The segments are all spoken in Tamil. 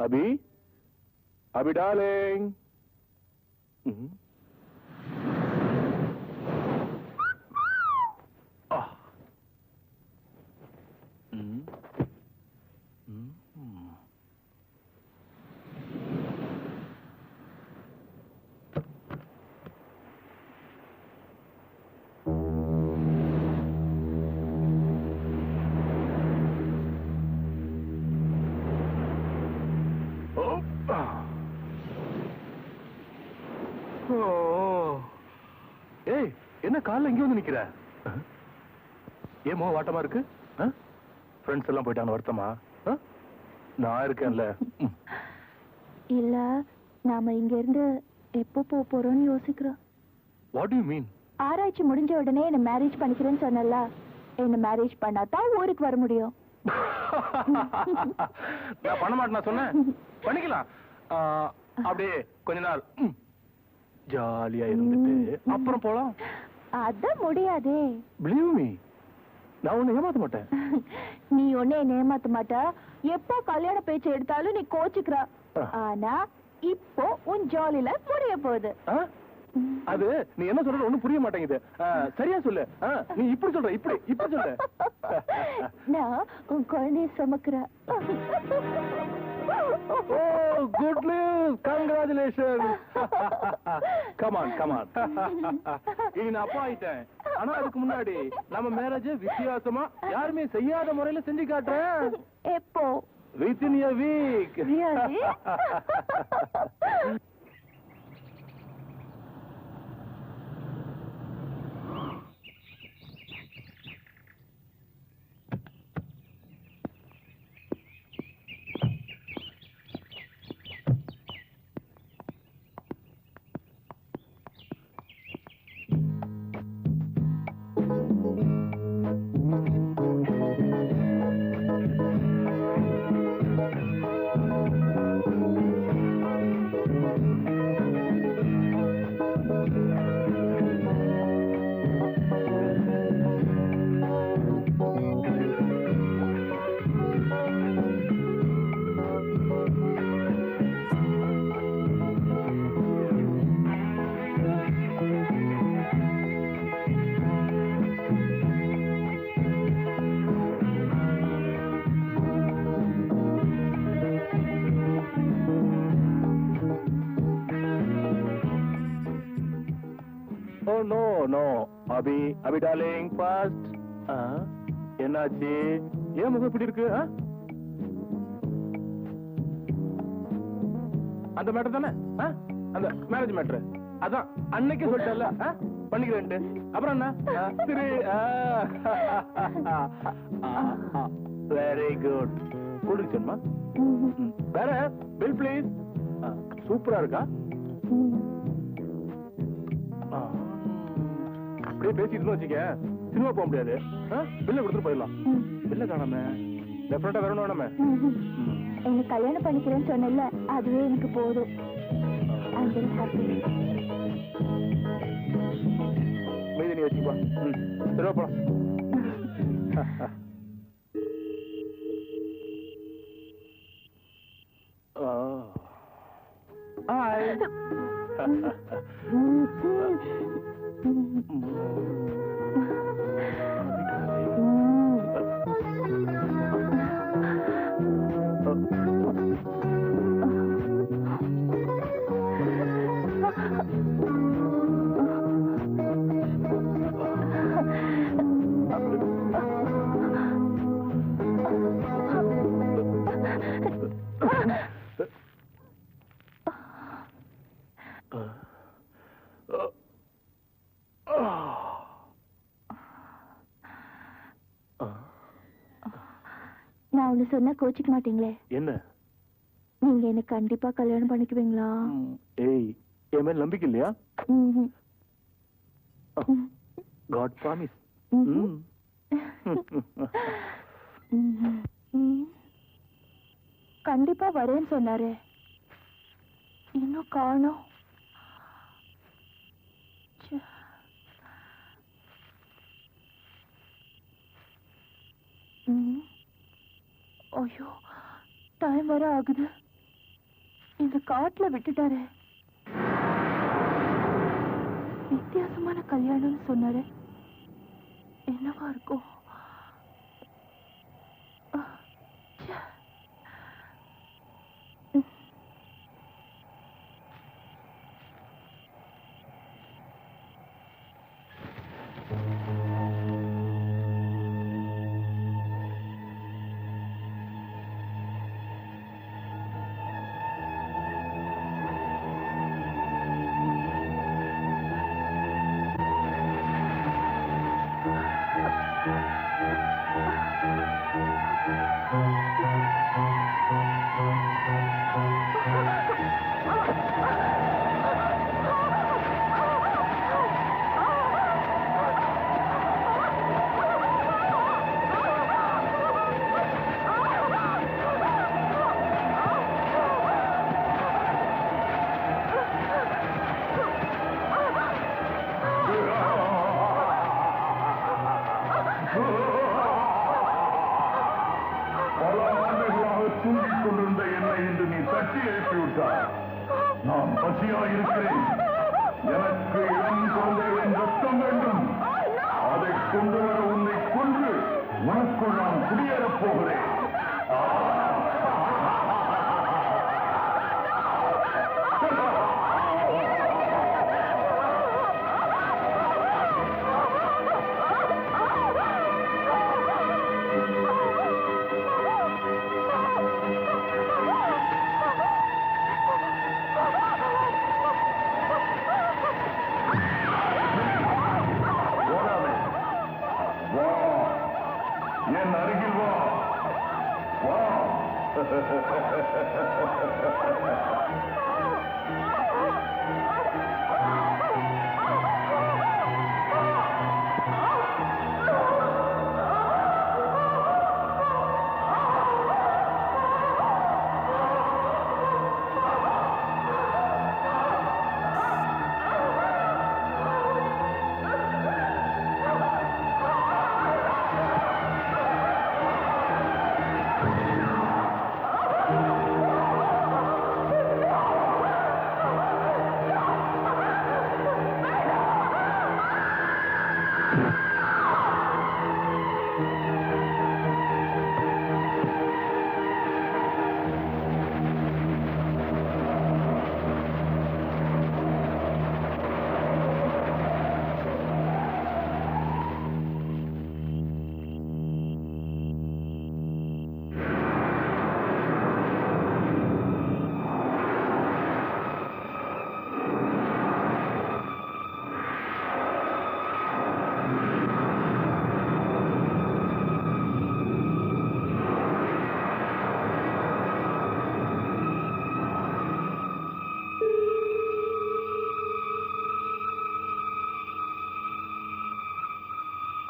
अभी अभी डार्लिंग என்ன கால்ல எங்க வந்து நிக்கிற? ஏமோ வாட்டமா இருக்கு? ஃப்ரெண்ட்ஸ் எல்லாம் போயிட்டாங்க வருத்தமா? நான் இருக்கேன்ல. இல்ல நாம இங்க இருந்து எப்போ போறோம்னு யோசிக்கிறோம். What to you mean? ஆராய்ச்சி முடிஞ்ச உடனே என்ன மேரேஜ் பண்ணிக்கிறேன்னு சொன்னல, என்ன மேரேஜ் பண்ணாதான் ஊருக்கு வர முடியும். நான் பண்ண மாட்டேன் சொன்னேன். பண்ணிக்கலாம். அப்படியே கொஞ்ச நாள் ஜாலியா இருந்துட்டு அப்புறம் போலாம். அத முடியாதே. பிலீவ் மீ, நான் உன்னை ஏமாத்த மாட்டேன். நீ உன்னை ஏமாத்த மாட்ட. எப்போ கல்யாண பேச்சு எடுத்தாலும் நீ கோச்சுக்கிற. ஆனா இப்போ உன் ஜாலி லைஃப் முடிய போகுது. அது நீ என்ன சொல்றது ஒண்ணும் புரிய மாட்டேங்குது. சரியா சொல்லு. நீ இப்படி சொல்ற, இப்படி சொல்ற. நான் உன் குழந்தைய சுமக்கிறேன். Oh, good news! Congratulations! Come on. இனி நான் அப்பா ஆயிட்டேன். ஆனா அதுக்கு முன்னாடி நம்ம மேரேஜ் வித்தியாசமா யாருமே செய்யாத முறையில செஞ்சு காட்டுறேன். எப்போ? Within a week. Really? No. Abhi darling fast. என்னாச்சு? ஏன் முகம் இப்படி இருக்கு? அந்த மேட்டர் தானே? அந்த மேரேஜ் மேட்டர். அதான் அன்னைக்கு சொல்லிட்டல பண்ணிக்கிறேன். அப்புறம் என்ன? சரி. Very good. குடிச்சோம்மா. வேற பில் ப்ளீஸ். சூப்பரா இருக்கா? அப்படியே பேசிட்டு வச்சுக்க, சினிமா போக முடியாது. பில்ல கொடுத்துட்டு போயிடலாம். பில்ல காணாம டெஃபினட்டா வரணும் வேணாம. என்ன கல்யாணம் பண்ணிக்கிறேன்னு சொன்னல, அதுவே எனக்கு போதும். மீதி நீ வச்சுப்பா. சரி போலாம். ஹாய். நான் ஒண்ணு சொன்னா கோச்சிக்க மாட்டீங்களே? என்ன? நீங்க என்ன கண்டிப்பா கல்யாணம் பண்ணிக்குவீங்களா? ஏய், என் மேல நம்பிக்கை இல்லையா? God promise. கண்டிப்பா வரேன்னு சொன்னாரு, இன்னும் காணோம். ஐயோ, டைம் வர ஆகுது. இந்த காட்டுல விட்டுட்டாரு. வித்தியாசமான கல்யாணம்னு சொன்னாரு. என்னவா இருக்கும்? நான் பசியா இருக்கிறேன். எனக்கு இளம் குழந்தைகளின் ரத்தம் வேண்டும். அதை கொண்டு வர உன்னை கொன்று உனக்குள் நான் குடியேறப் போகிறேன். என் அருகில் வா. வா.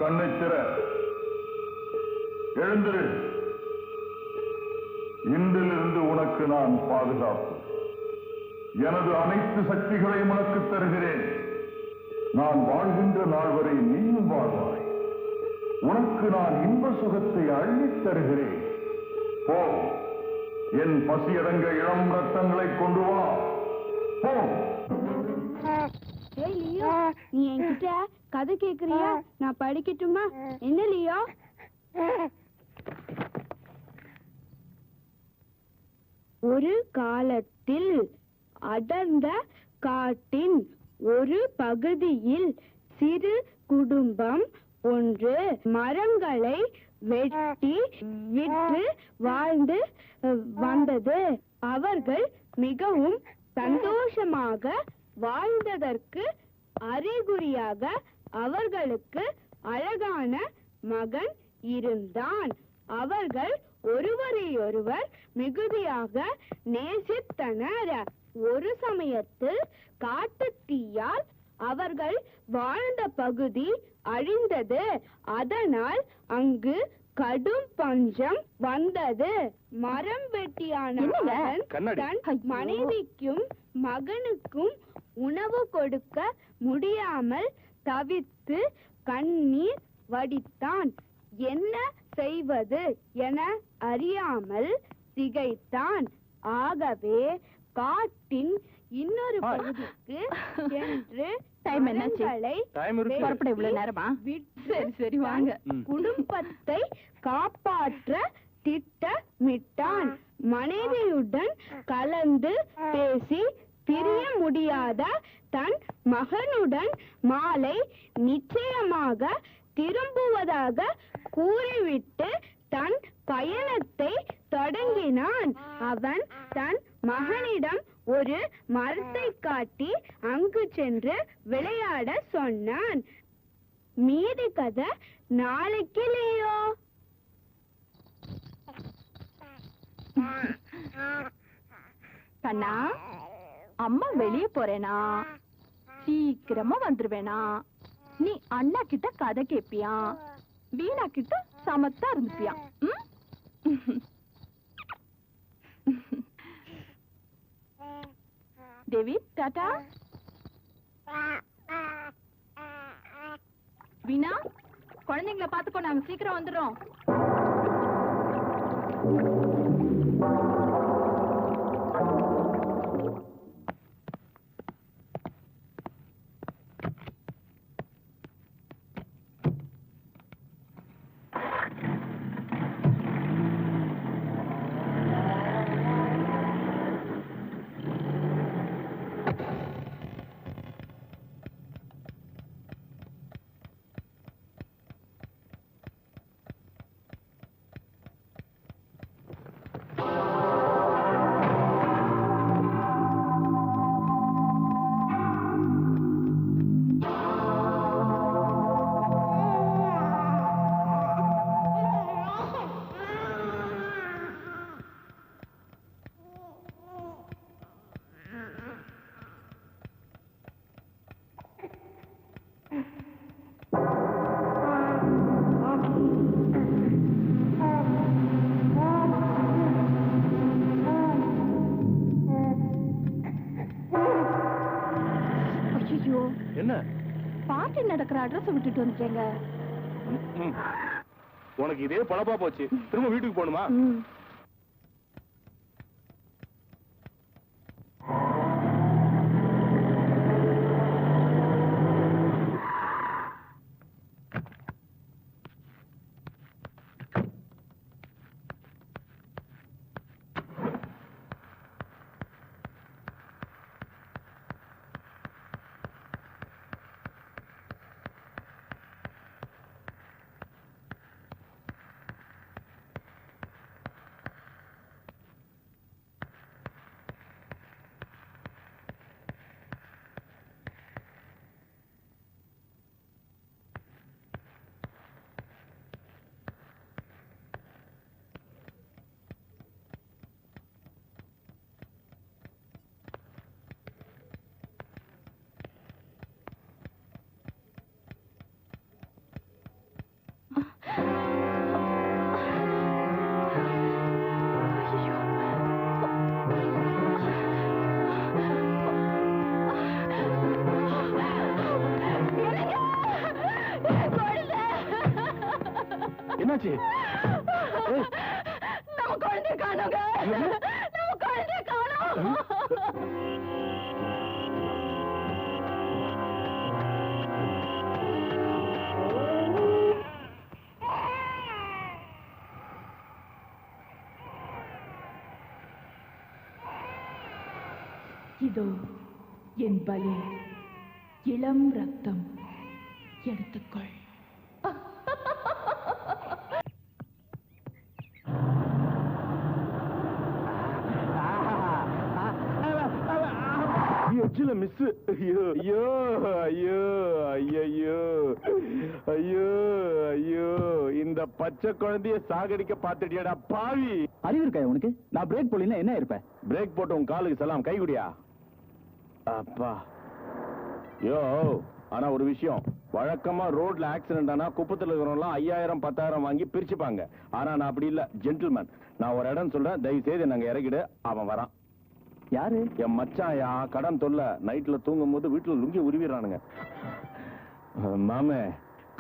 கண்ணை திற. எழுந்திரு. இன்றிலிருந்து உனக்கு நான் பாதுகாப்பு. எனது அனைத்து சக்திகளையும் உனக்கு தருகிறேன். நான் வாழ்கின்ற நாள் வரை நீயும் வாழ்வாய். உனக்கு நான் இன்ப சுகத்தை அள்ளித் தருகிறேன். போ. என் பசியடங்க இளம் ரத்தங்களை கொண்டு வா. போ. நீ என்கிட்ட கதை கேக்குறியா? நான் படிக்கட்டுமா? என்ன லியோ? ஒரு காலத்தில் அடர்ந்த காட்டின் ஒரு பகுதியில் சிறு குடும்பம் ஒன்று மரங்களை வெட்டி விற்று வாழ்ந்து வந்தது. அவர்கள் மிகவும் சந்தோஷமாக வாழ்ந்ததற்கு அறிகுறியாக அவர்களுக்கு அழகான மகன் இருந்தான். அவர்கள் ஒருவரையொருவர் மிகுதியாக நேசித்தனர். ஒரு சமயத்தில் காட்டுத்தீயால் அவர்கள் வாழ்ந்த பகுதி அழிந்தது. அதனால் அங்கு கடும் பஞ்சம் வந்தது. மரம் வெட்டியான தன் மனைவிக்கும் மகனுக்கும் உணவு கொடுக்க முடியாமல் தவித்து கண்ணீர் வடித்தான். என்ன செய்வது என அறியாமல் திகைத்தான். ஆகவே காட்டின் இன்னொரு பகுதிக்கு சென்று டைம் என்னாச்சு? டைம் இருக்கு. புறப்பட இவ்வளவு நேரமா? சரி சரி வாங்க. குடும்பத்தை காப்பாற்ற திட்டமிட்டான். மனைவியுடன் கலந்து பேசி பிரிய முடியாத தன் மகனுடன் மாலை நிச்சயமாக திரும்புவதாக கூறிவிட்டு தன் பயணத்தை தொடங்கினான். அவன் தன் மகனிடம் ஒரு மரத்தை காட்டி அங்கு சென்று விளையாட சொன்னான். மீதி கதை நாளைக்கு இல்லையோ? கண்ணா, அம்மா வெளியே போறேனா, சீக்கிரமா வந்துருவேனா, நீ அண்ணா கிட்ட கதை கேப்பியா, வீணா கிட்ட சமத்தா இருந்துப்பியா? தேவி டாடா. வீணா, குழந்தைங்களை பாத்துக்கோ, நாங்க சீக்கிரம் வந்துடுறோம். என்ன பாட்டி நடக்கிற அட்ரஸ் விட்டுட்டு வந்துட்டேங்க. உனக்கு இதே பழப்பா போச்சு. திரும்ப வீட்டுக்கு போகணுமா? என்னாச்சு? நம்ம குழந்தைய காணோங்க. நம்ம குழந்தைய காணோம். இதோ என் பலி, இளம் ரத்தம், எடுத்துக்கொள். எச்சில மிஸ். ஐயோ ஐயோ ஐயோ ஐயோ ஐயோ ஐயோ, இந்த பச்சை குழந்தைய சாகடிக்க பாத்துட்டியாடா பாவி. அறிவு இருக்கா உனக்கு? நான் பிரேக் போடலாம் என்ன இருப்பேன்? பிரேக் போட்டு உன் காலுக்கு சலாம், கை குடியா. அப்பா யோ, ஆனா ஒரு விஷயம், வழக்கமா ரோட்ல ஆக்சிடென்ட் ஆனா குப்பத்துல இருக்கிறவங்க 5000 10,000 வாங்கி பிரிச்சுப்பாங்க. ஆனா நான் அப்படி இல்ல, ஜென்டில்மேன். நான் ஒரு இடம் சொல்றேன், தயவு செய்து நாங்க இறக்கிடு. அவன் வரான். யாரு? என் மச்சாயா, கடன் தொல்லை. நைட்ல தூங்கும் போது வீட்டுல லுங்கி உருவிடுறானுங்க. மாமே,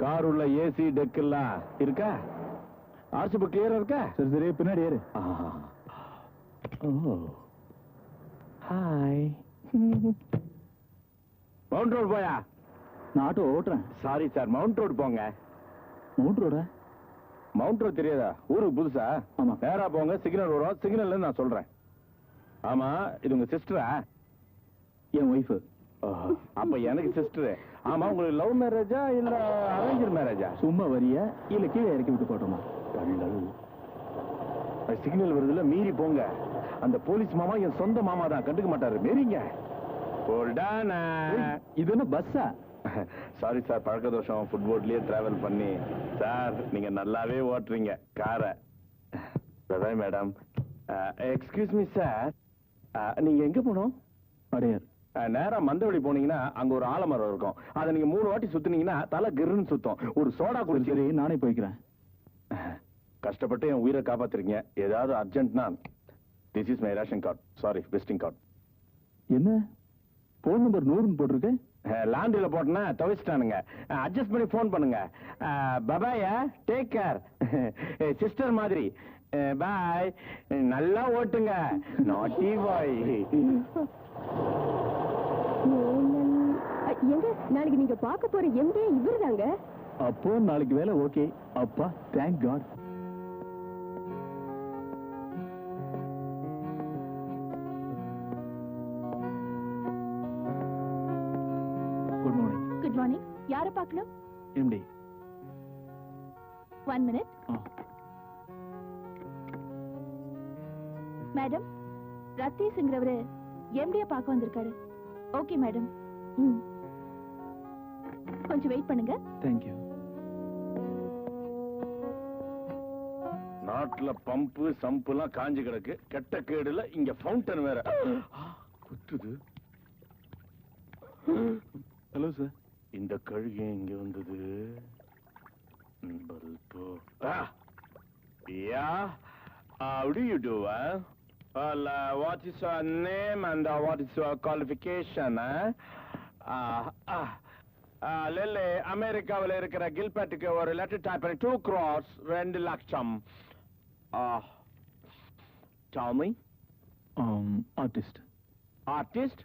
கார் உள்ள ஏசி டெக் எல்லாம் இருக்கா? ஆர்சி புக் கிளியரா இருக்கா? சரி சரி, பின்னாடி ஏறு. ஹாய். மவுண்ட் ரோடு போயா? நான் ஆட்டோ ஓட்டுறேன். சாரி சார், மவுண்ட் ரோடு போங்க. மவுண்ட் ரோடா? மவுண்ட் ரோடு தெரியாதா? ஊருக்கு புதுசா? ஆமா. நேரா போங்க, சிக்னல் வரும். சிக்னல்ல நான் சொல்றேன். ஆமா, இது உங்க சிஸ்டரா? என் ஒய்ஃபு. அப்ப எனக்கு சிஸ்டர். ஆமா, உங்களுக்கு லவ் மேரேஜா இல்ல அரேஞ்ச் மேரேஜா? சும்மா வரியா இல்ல கீழே இறக்கி விட்டு போட்டோமா? சிக்னல் வருதுல, மீறி போங்க. அந்த போலீஸ் மாமா என் சொந்த மாமா தான், கண்டுக்க மாட்டாரு. மீறிங்க. இது என்ன பஸ்ஸா? சாரி சார், பழக்க தோஷம். ஃபுட்போர்ட்லயே டிராவல் பண்ணி. சார், நீங்க நல்லாவே ஓட்டுறீங்க காரை. மேடம், எக்ஸ்கியூஸ் மீ சார், நீங்க எங்க போனோம்? அடையார். நேரா மந்தவெளி போனீங்கன்னா அங்க ஒரு ஆலமரம் இருக்கும். அதை நீங்க 3 வாட்டி சுத்துனீங்கன்னா தலை கிருன்னு சுத்தம். ஒரு சோடா குடிச்சு. சரி, நானே போய்க்கிறேன். கஷ்டப்பட்டு என் உயிரை காப்பாத்துறீங்க. ஏதாவது அர்ஜென்ட்னா this is my ration card. Sorry, visiting card. என்ன போன் நம்பர் 100 போட்டிருக்கு? லாண்டில போட்டேன்னா துவைச்சிட்டானுங்க. அட்ஜஸ்ட் பண்ணி போன் பண்ணுங்க. பபாயா, டேக் கேர். சிஸ்டர் மாதிரி. பாய். நல்லா ஓட்டுங்க. நாட்டி பாய். எங்க நாளைக்கு நீங்க பார்க்க போற எம்டி இவர்தாங்க. அப்போ நாளைக்கு வேலை ஓகே. அப்பா, thank god. Good morning. Good morning. யார பார்க்கணும்? எம்டி. 1 minute. மேடம், ரத்தீஸ்ங்கிறவரு எம்டிய பார்க்க வந்திருக்காரு. Okay madam. கொஞ்சம் வெயிட் பண்ணுங்க. Thank you. நாட்டுல பம்பு சம்புலாம் காஞ்சு கிடக்கு. கெட்ட கேடுல இங்க ஃபவுண்டன் வேற குத்துது. Hello sir. இந்த கழுகு இங்க வந்தது. பல்போ. Yeah. How do you do? Well, what is your name and what is your qualification? Lily, அமெரிக்காவில் இருக்கிற கில்பர்ட்டுக்கு ஒரு லெட்டர் டைப் பண்ணி 2 crores 2 லட்சம். Tell me. ஆர்டிஸ்ட். ஆர்டிஸ்ட்?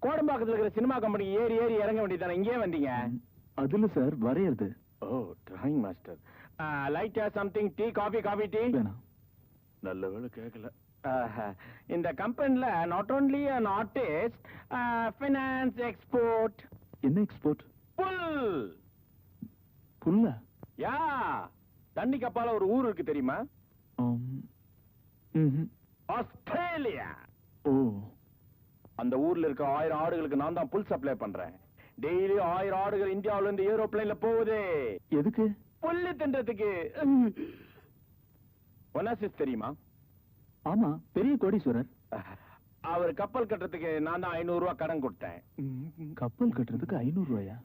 கோடம்பாக்கத்தில் இருக்கிற சினிமா கம்பெனி ஏறி இறங்க வேண்டியதானே? இங்கே வந்தீங்க? அதுல சார் வரையறது. ஓ, drawing master. Light something tea, coffee tea? வேணாம். நல்ல வேளை கேட்கல. இந்த கம்பெனில not only an artist, finance, export. என்ன எக்ஸ்போர்ட்? புல். புல்ல? யா, தண்ணி கப்பால ஒரு ஊர் இருக்கு தெரியுமா? ஆஸ்திரேலியா. ஓ. அந்த ஊர்ல இருக்க 1000 ஆடுகளுக்கு நான் தான் புல் சப்ளை பண்றேன். டெய்லி 1000 ஆடுகள் இந்தியாவில இருந்து ஏரோப்ளேன்ல போகுது. எதுக்கு? புல்லு தின்றதுக்கு. ஒனாசிஸ் தெரியுமா? ஆமா, பெரிய கோடீஸ்வரர். அவர் கப்பல் கட்டுறதுக்கு நான் தான் 500 ரூபாய் கடன் கொடுத்தேன். கப்பல் கட்டுறதுக்கு 500 ரூபாயா?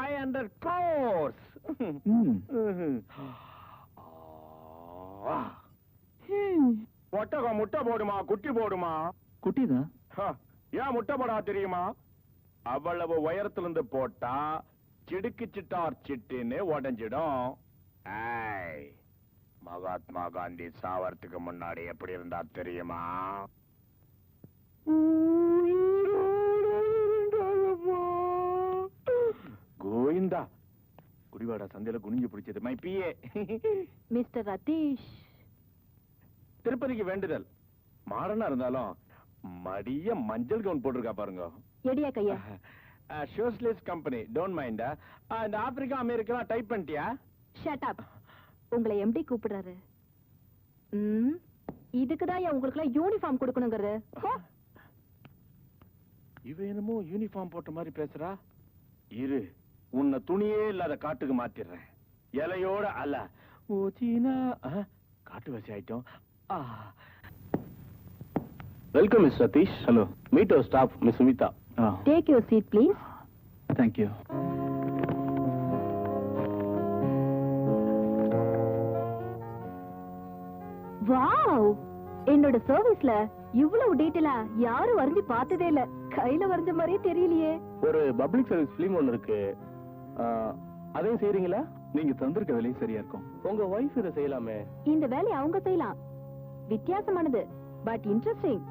500 crores. ஒட்டகம் முட்டை போடுமா குட்டி போடுமா? குட்டிதான். ஏன் முட்டை போடா தெரியுமா? அவ்வளவு உயரத்திலிருந்து போட்டா சிடுக்கு சிட்டார் சிட்டுன்னு உடஞ்சிடும். மகாத்மா காந்தி சாவறதுக்கு முன்னாடி எப்படி இருந்தா தெரியுமா? கோவிந்தா, குடிவாடா சந்தையில குனிஞ்சு பிடிச்சது. My PA mister Ratheesh. திருப்பதிக்கு வேண்டுதல். மாடனா இருந்தாலும் மடிய மஞ்சள் கவுன் போட்டிருக்கா பாருங்க. எடியா கையா. Socialist company, don't mind. இந்த ஆப்பிரிக்கா அமெரிக்கா டைப் பண்ணிட்டியா? Shut up. உங்களை எம்டி கூப்பிடுறாரு. இதுக்குதான் உங்களுக்குலாம் யூனிஃபார்ம் கொடுக்கணுங்கிறது. இவ என்னமோ யூனிஃபார்ம் போட்ட மாதிரி பேசுறா. இரு, உன்னை துணியே இல்லாத காட்டுக்கு மாத்திடுறேன். இலையோட அல்ல. ஓ சீனா, காட்டுவாசி ஆயிட்டோம். Welcome miss Satheesh. Hello. Meet our staff miss Sumitha. Take your seat please. Thank you. Wow, என்னோட சர்வீஸ்ல இவ்வளவு டீடைலா யாரும் வரைஞ்சு பார்த்ததே இல்ல. கையில வரைஞ்ச மாதிரியே தெரியலையே. ஒரு பப்ளிக் சர்வீஸ் பிலிம் ஒன்னு இருக்கு, அதையும் செய்றீங்களா? நீங்க தந்திருக்க வேலையும் சரியா இருக்கும். உங்க வைஃப் இதை செய்யலாமே. இந்த வேலையை அவங்க செய்யலாம். வித்தியாசமானது. But interesting.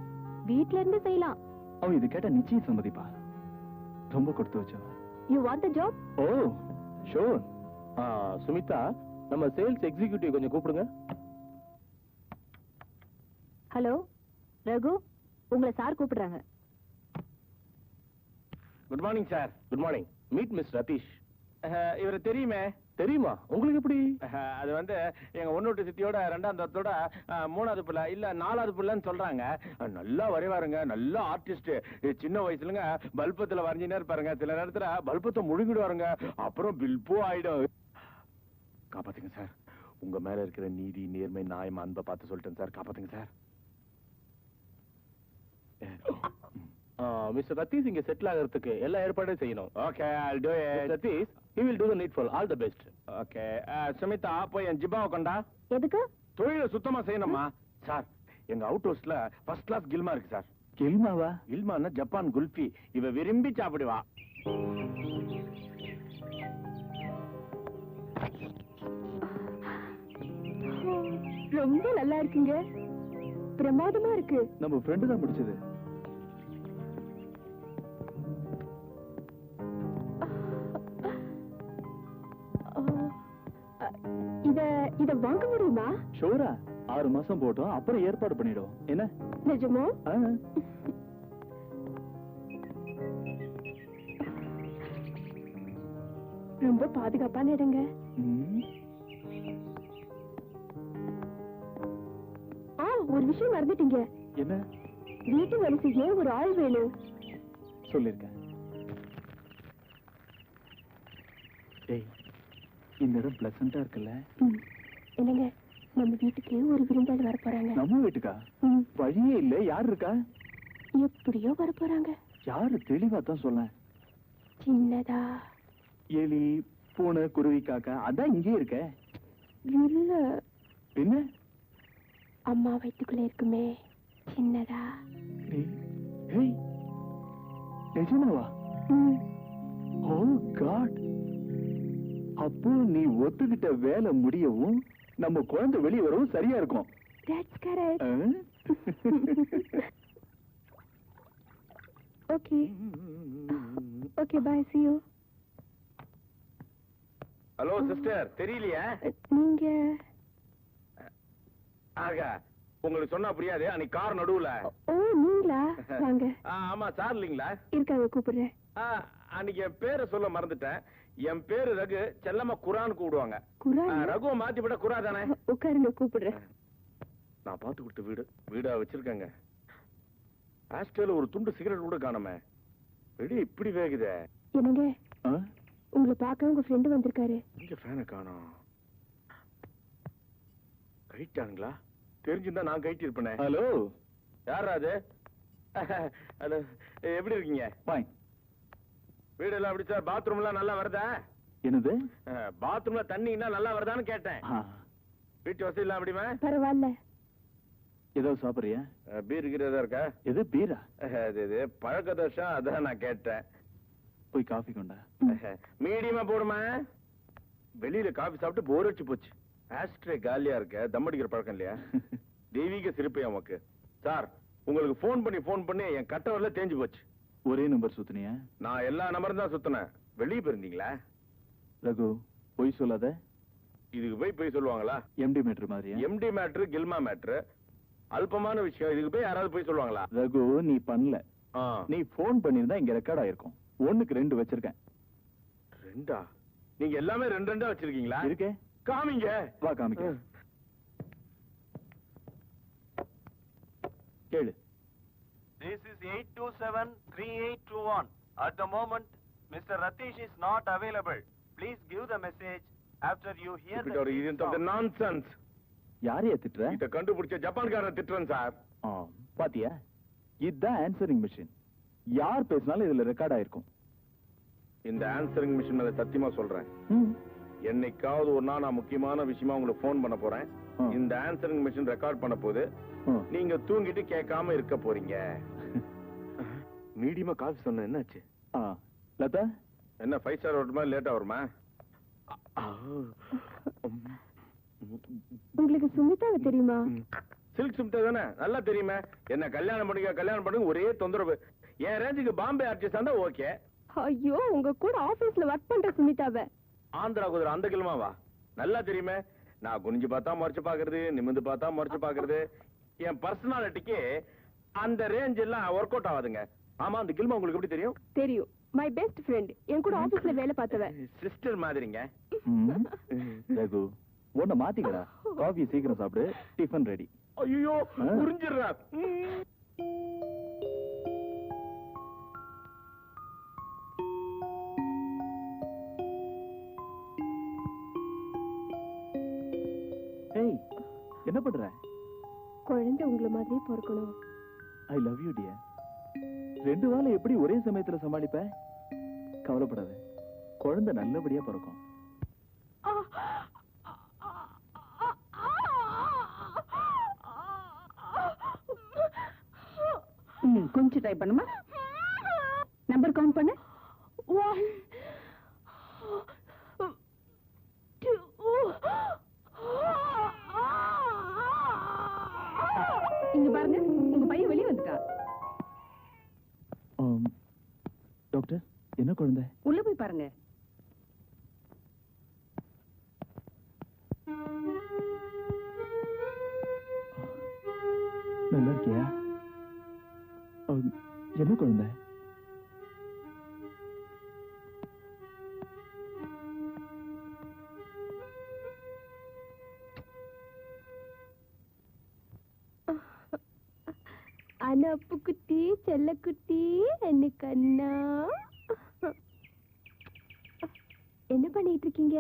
வீட்ல இருந்து செய்யலாம். அவ இது கேட்டா நிச்சயம் சம்மதிப்பா. ரொம்ப கொடுத்து வச்சவ. You want the job? Oh sure. Sumitha, நம்ம சேல்ஸ் எக்ஸிகியூட்டிவ் கொஞ்சம் கூப்பிடுங்க. ஹலோ ரகு, உங்களை சார் கூப்பிடுறாங்க. Good morning sir. Good morning. Meet miss Ratheesh. இவரை தெரியுமே? தெரியுமா? உங்களுக்கு எப்படி? அது வந்து எங்க ஒன்னோட்டு சித்தியோட 2ஆம் தரத்தோட 3வது பிள்ளை இல்ல 4வது பிள்ளைன்னு சொல்றாங்க. நல்லா வரைவாருங்க, நல்ல ஆர்டிஸ்ட். சின்ன வயசுலங்க பல்பத்துல வரைஞ்சினே இருப்பாருங்க. சில நேரத்துல பல்பத்தை முழுங்கிடுவாருங்க. அப்புறம் பில்போ ஆயிடும். காப்பாத்துங்க சார். உங்க மேல இருக்கிற நீதி, நேர்மை, நியாயம், அன்பை பார்த்து சொல்லிட்டேன் சார். காப்பாத்துங்க சார். மிஸ்டர் ரத்தீஷ் இங்க செட்டில் ஆகிறதுக்கு எல்லா ஏற்பாடும் செய்யணும். Okay, I'll do it. ரத்தீஷ், he will do the needful. All the best. Okay. Sumitha, போய் என் ஜிப்பாவை கொண்டா. எதுக்கு? தொழிலை சுத்தமா செய்யணுமா சார்? எங்க அவுட் ஹவுஸ்ல ஃபர்ஸ்ட் கிளாஸ் கில்மா இருக்கு சார். கில்மாவா? கில்மான்னா ஜப்பான் குல்ஃபி. இவ விரும்பி சாப்பிடுவா. ரொம்ப நல்லா இருக்குங்க. பிரமாதமா இருக்கு. நம்ம ஃப்ரெண்டு தான் முடிச்சது. இத வாங்க முடியுமா? ஷூரா. 6 மாசம் போட்டோம், அப்புறம் ஏற்பாடு பண்ணிடுவோம். என்ன நிஜமா? ரொம்ப பாதுகாப்பான இடங்க. ஒரு விஷயம் மறந்துட்டீங்க. என்ன? வீட்டு வேலை செய்ய ஒரு ஆள் வேணும். சொல்லிருக்கேன். டேய், இந்த இடம் பிளசண்டா இருக்குல்ல? என்னங்க, நம்ம வீட்டுக்கு ஒரு விருந்தாளி வர போறாங்க. நம்ம வீட்டுக்கா? வழியே இல்ல. யார் இருக்கா? எப்படியோ வர போறாங்க. யாரு? தெளிவா தான் சொல்ல. சின்னதா எலி, பூனை, குருவி, காக்கா அதான் இங்கே இருக்க. இல்ல, என்ன? அம்மா வயித்துக்குள்ள இருக்குமே, சின்னதா. நிஜமாவா? ஓ காட். அப்போ நீ ஒத்துக்கிட்ட வேலை முடியவும் நம்ம குழந்தை வெளியே வரவும் சரியா இருக்கும். That's correct. Okay. Okay, bye. See you. Hello sister, தெரியலையா? நீங்க ஆகா, உங்களுக்கு சொன்னா புரியாது. அன்னைக்கு கார் நடுவுல. ஓ, நீங்களா? வாங்க. ஆமா சார். இல்லீங்களா? இருக்காங்க, கூப்பிடுறேன். அன்னைக்கு என் பேரை சொல்ல மறந்துட்டேன். என் பேரு ரகு. செல்லம்மா குரான் கூப்பிடுவாங்க. குரான்? ரகுவை மாத்தி விட குரா தானே. உட்காருங்க, கூப்பிடுறேன். நான் பார்த்து கொடுத்த வீடா வச்சிருக்கேங்க. ஆஸ்ட்ரேல ஒரு துண்டு சிகரெட் கூட காணாம. வெளியே இப்படி வேகுதே. என்னங்க, உங்களை பார்க்க உங்க ஃப்ரெண்டு வந்திருக்காரு. இங்க ஃபேனை காணோம். கைட்டானுங்களா? தெரிஞ்சிருந்தா நான் கைட்டி இருப்பேனே. ஹலோ, யாரா அது? ஹலோ, எப்படி இருக்கீங்க? ஃபைன். வீடெல்லாம் எப்படி சார்? பாத்ரூம் எல்லாம் நல்லா வருதா? என்னது? பாத்ரூம்ல தண்ணின்னா நல்லா வருதான்னு கேட்டேன். வீட்டு வசதி எல்லாம் அப்படிமா? பரவாயில்ல. ஏதோ சாப்பிடுறியா? பீர் இருக்கிறதா இருக்கா? எது பீரா? இது பழக்க தோஷம், அதான் நான் கேட்டேன். போய் காஃபி கொண்டா. மீடியமா போடுமா? வெளியில காபி சாப்பிட்டு போர் அடிச்சு போச்சு. ஆஸ்ட்ரே காலியா இருக்க. தம் அடிக்கிற பழக்கம் இல்லையா? தெய்வீக சிரிப்பை நமக்கு. சார், உங்களுக்கு போன் பண்ணி என் கட்டவரில தேஞ்சு போச்சு. ஒரே நம்பர் சுத்தினியா? நான் எல்லா நம்பரும் தான் சுத்தினேன். வெளியே போயிருந்தீங்களா? ரகு, பொய் சொல்லாத. இதுக்கு போய் சொல்லுவாங்களா? எம்டி மேட்ரு மாதிரியா? எம்டி மேட்ரு, கில்மா மேட்ரு, அல்பமான விஷயம். இதுக்கு போய் யாராவது போய் சொல்லுவாங்களா? ரகு, நீ பண்ணல. நீ போன் பண்ணிருந்தா இங்க ரெக்கார்ட் ஆயிருக்கும். 1க்கு 2 வச்சிருக்கேன். 2ஆ? நீங்க எல்லாமே 2 வச்சிருக்கீங்களா? இருக்கே. காமிங்க. வா காமிக்க. கேளு. This is 827-3821. At the moment, Mr. Ratish is not available. Please give the message after you hear the nonsense. யாரையா திட்டுற? இத கண்டுபிடிச்ச ஜப்பான்காரன் திட்டுறேன் சார். பாத்தியா? இதுதான் ஆன்சரிங் மிஷின். யார் பேசினாலும் இதுல ரெக்கார்ட் ஆயிருக்கும். இந்த ஆன்சரிங் மிஷின் மேல சத்தியமா சொல்றேன். என்னைக்காவது ஒரு நாள் நான் முக்கியமான விஷயமா உங்களுக்கு போன் பண்ண போறேன். இந்த ஆன்சரிங் மிஷின் ரெக்கார்ட் பண்ண போது நீங்க தூங்கிட்டு கேட்காம இருக்க போறீங்க. மீடியமா காஃபி சொன்ன என்னாச்சு? லதா, என்ன 5 ஸ்டார் வருமா லேட்டா வருமா? உங்களுக்கு சுமிதாவை தெரியுமா? சில்க் சுமிதா தானே? நல்லா தெரியுமே. என்ன கல்யாணம் பண்ணுங்க ஒரே தொந்தரவு. என் ரேஞ்சுக்கு பாம்பே ஆர்டிஸ்ட் இருந்தா ஓகே. ஐயோ, உங்க கூட ஆபீஸ்ல ஒர்க் பண்ற சுமிதாவை. ஆந்திரா குதிரை அந்த கிழமாவா? நல்லா தெரியுமே. நான் குனிஞ்சு பார்த்தா முறைச்சு பாக்குறது, நிமிந்து பார்த்தா முறைச்சு பாக்குறது. என் பர்சனாலிட்டிக்கு அந்த ரேஞ்ச் எல்லாம் ஒர்க் அவுட் ஆகாதுங்க. ஆமா, அந்த கில்மா உங்களுக்கு எப்படி தெரியும்? தெரியும், மை பெஸ்ட் ஃப்ரெண்ட். என் கூட ஆபீஸ்ல வேலை பார்த்தவ. சிஸ்டர் மாதிரிங்க. ரகு, ஒண்ணு மாத்திக்கடா. காஃபி சீக்கிரம் சாப்பிடு, டிஃபன் ரெடி. ஐயோ, புரிஞ்சிடுறா. ஏய், என்ன பண்ற? குழந்தை உங்களை மாதிரியே பிறக்கணும். I love you dear. 2 வாழை எப்படி ஒரே சமயத்துல சமாளிப்ப? கவலைப்படாத, குழந்தை நல்லபடியா பிறக்கும். கொஞ்சம் ட்ரை பண்ணுமா? நம்பர் கவுண்ட் பண்ணு. 1 2 இங்க பாருங்க, உங்க பையன் வெளியே வந்துட்டா. டாக்டர், என்ன குழந்தை? உள்ள போய் பாருங்க. நல்லா இருக்கியா? என்ன குழந்தை? அனப்பு குட்டி, செல்ல குட்டி, என்ன கண்ணா. என்ன பண்ணிட்டு இருக்கீங்க?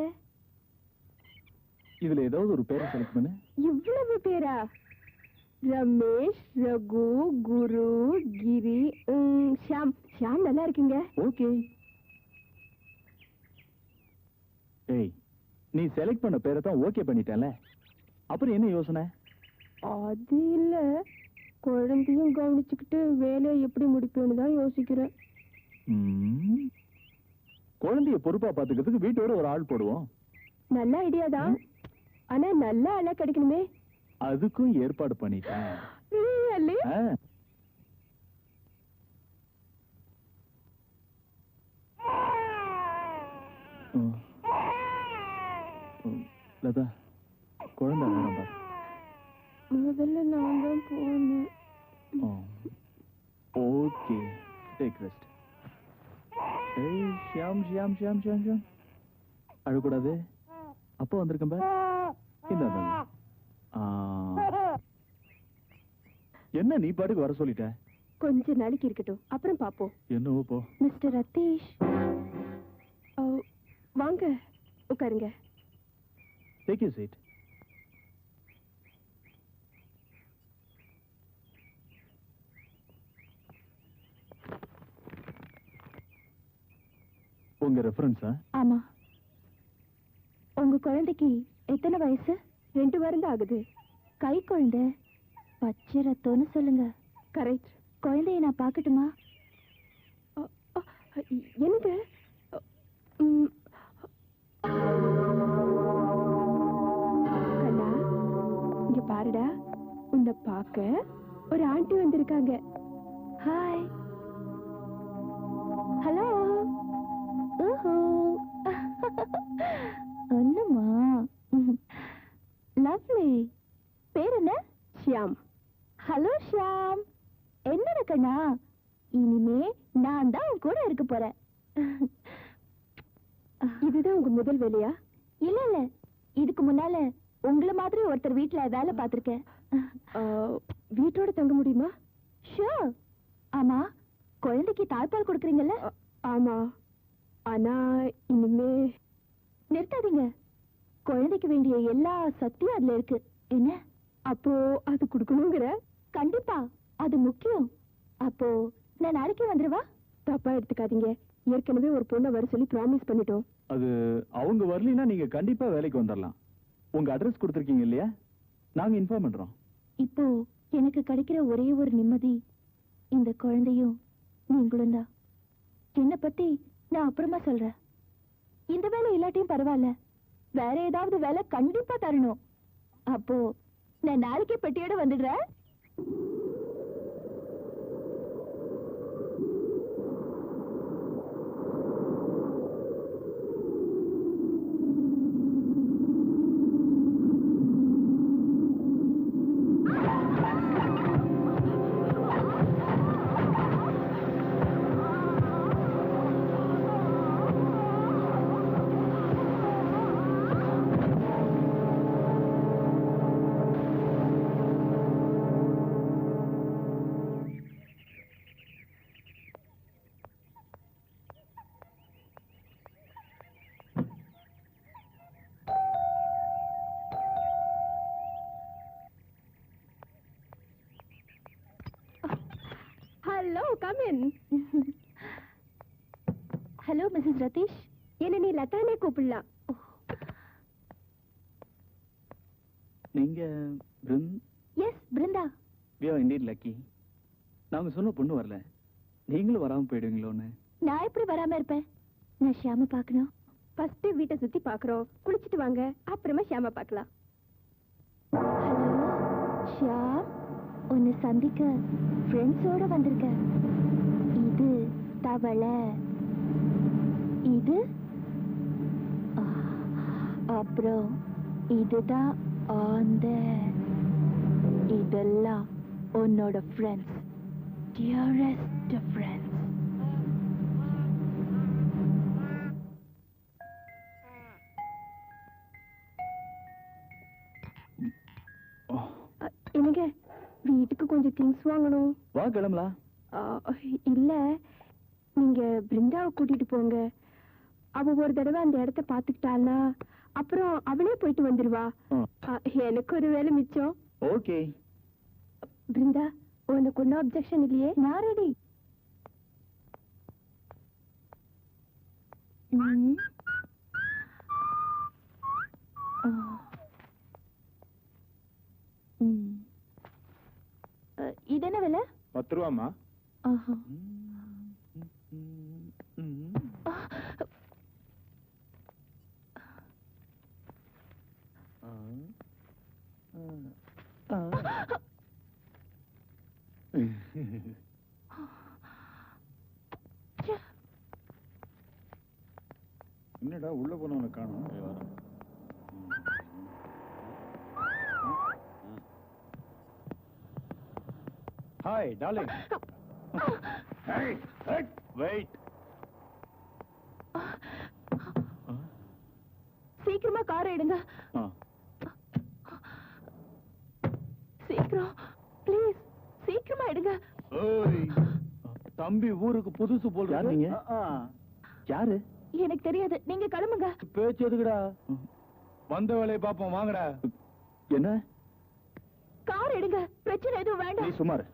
இதுல ஏதாவது ஒரு பேரை செலக்ட் பண்ணு. இவ்வளவு பேரா? ரமேஷ், ரகு, குரு, கிரி, ஷாம். ஷாம் நல்லா இருக்கீங்க. ஓகே. ஏய், நீ செலக்ட் பண்ண பேரை தான் ஓகே பண்ணிட்டல, அப்புறம் என்ன யோசனை? அது இல்ல, குழந்தையும் கவனிச்சுக்கிட்டு வேலையை எப்படி முடிப்பேன்னு தான் யோசிக்கிறேன். குழந்தைய பொறுப்பா பாத்துக்கிறதுக்கு வீட்டோட ஒரு ஆள் போடுவோம். நல்ல ஐடியா தான், ஆனா நல்ல ஆளா கிடைக்கணுமே. அதுக்கும் ஏற்பாடு பண்ணிட்டேன். Really? லதா, குழந்தை வேணும் பாரு. முதல்ல நான் தான் போகணும். Okay, take rest. ஏய், ஷியாம் ஷியாம் ஷியாம் ஷியாம் ஷியாம், அழக்கூடாது. அப்பா வந்திருக்கேன் பாரு. இந்த என்ன நீ பாட்டுக்கு வர சொல்லிட்ட? கொஞ்ச நாளைக்கு இருக்கட்டும், அப்புறம் பாப்போம். என்னவோ போ. மிஸ்டர் ரத்தீஷ், வாங்க உட்காருங்க. Take you seat. உங்க ரெஃபரன்ஸா? ஆமா. உங்க குழந்தைக்கு எத்தனை வயசு? 2 வாரம் தான் ஆகுது. கை குழந்தை, பச்சை ரத்தம்னு சொல்லுங்க. கரெக்ட். குழந்தைய நான் பார்க்கட்டுமா? எனக்கு கண்ணா, இங்க பாருடா, உன்னை பார்க்க ஒரு ஆண்டி வந்திருக்காங்க. ஹாய். ஹலோ. ஒண்ணுமா? லவ்லி. பேர் என்ன? ஷியாம். ஹலோ ஷியாம். என்னடா கண்ணா, இனிமே நான் தான் உன் கூட இருக்க போறேன். இதுதான் உங்க முதல் வேலையா? இல்ல இல்ல, இதுக்கு முன்னால உங்களை மாதிரி ஒருத்தர் வீட்டுல வேலை பார்த்திருக்கேன். வீட்டோட தங்க முடியுமா? ஷூர். ஆமா, குழந்தைக்கு தாய்ப்பால் கொடுக்குறீங்கல்ல? ஆமா, ஆனா இனிமே நிறுத்தாதீங்க. குழந்தைக்கு வேண்டிய எல்லா சக்தியும் அதுல இருக்கு. என்ன? அப்போ அது கொடுக்கணுங்கிற? கண்டிப்பா, அது முக்கியம். அப்போ நான் நாளைக்கே வந்துருவா? தப்பா எடுத்துக்காதீங்க, ஏற்கனவே ஒரு பொண்ணை வர சொல்லி ப்ராமிஸ் பண்ணிட்டோம். அது அவங்க வரலைன்னா நீங்க கண்டிப்பா வேலைக்கு வந்துடலாம். உங்க அட்ரஸ் கொடுத்துருக்கீங்க இல்லையா? நாங்க இன்ஃபார்ம் பண்றோம். இப்போ எனக்கு கிடைக்கிற ஒரே ஒரு நிம்மதி இந்த குழந்தையும் நீங்களும் தான். என்ன பத்தி நான் அப்புறமா சொல்றேன். இந்த வேலை இல்லாட்டியும் பரவாயில்ல, வேற ஏதாவது வேலை கண்டிப்பா தரணும். அப்போ நான் நாளைக்கே பெட்டியோட வந்துடுறேன். Hello, come in. Hello missus Ratheesh. என்ன நீ லதானே கூப்பிடலாம். நீங்க yes Brindha. we are indeed lucky. நாங்க சொன்ன பொண்ணு வரல, நீங்களும் வராம போயிடுவீங்களோன்னு. நான் எப்படி வராம இருப்பேன்? நான் ஷியாம பார்க்கணும். ஃபர்ஸ்ட் வீட்டை சுத்தி பாக்குறோம், குளிச்சிட்டு வாங்க, அப்புறமா ஷியாம பார்க்கலாம். ஹலோ ஷியாம், உன்னை சந்திக்க ஃப்ரெண்ட்ஸோட வந்திருக்க. இது தவளை, இது அப்புறம் இதுதான் ஆந்த. இதெல்லாம் உன்னோட ஃப்ரெண்ட்ஸ், டியரஸ்ட் ஃப்ரெண்ட்ஸ். என்னங்க, வீட்டுக்கு கொஞ்சம் திங்ஸ் வாங்கணும். வா கிளம்பலாம். இல்ல, நீங்க பிருந்தாவை கூட்டிட்டு போங்க. அவ ஒரு தடவை அந்த இடத்த பாத்துக்கிட்டாள்னா அப்புறம் அவளே போயிட்டு வந்துருவா. எனக்கு ஒரு வேலை மிச்சம். ஓகே பிருந்தா, உனக்கு ஒன்னும் அப்செக்ஷன் இல்லையே? நான் ரெடி. இது என்ன விலை? 10 ரூபாமா? ஆஹா. என்னடா உள்ள போனவனை காணோம்? Hi darling. வெயிட். சீக்கிரமா காரை எடுங்க. சீக்கிரம் ப்ளீஸ், சீக்கிரமா எடுங்க. ஓய், தம்பி ஊருக்கு புதுசு போல் யார் நீங்க? யாரு? எனக்கு தெரியாது, நீங்க கிளம்புங்க. பேச்சு எதுக்குடா? வந்த வேலையை பாப்போம், வாங்கடா. என்ன? கார் எடுங்க, பிரச்சனை எதுவும் நீ வேண்டாம். சுமார்.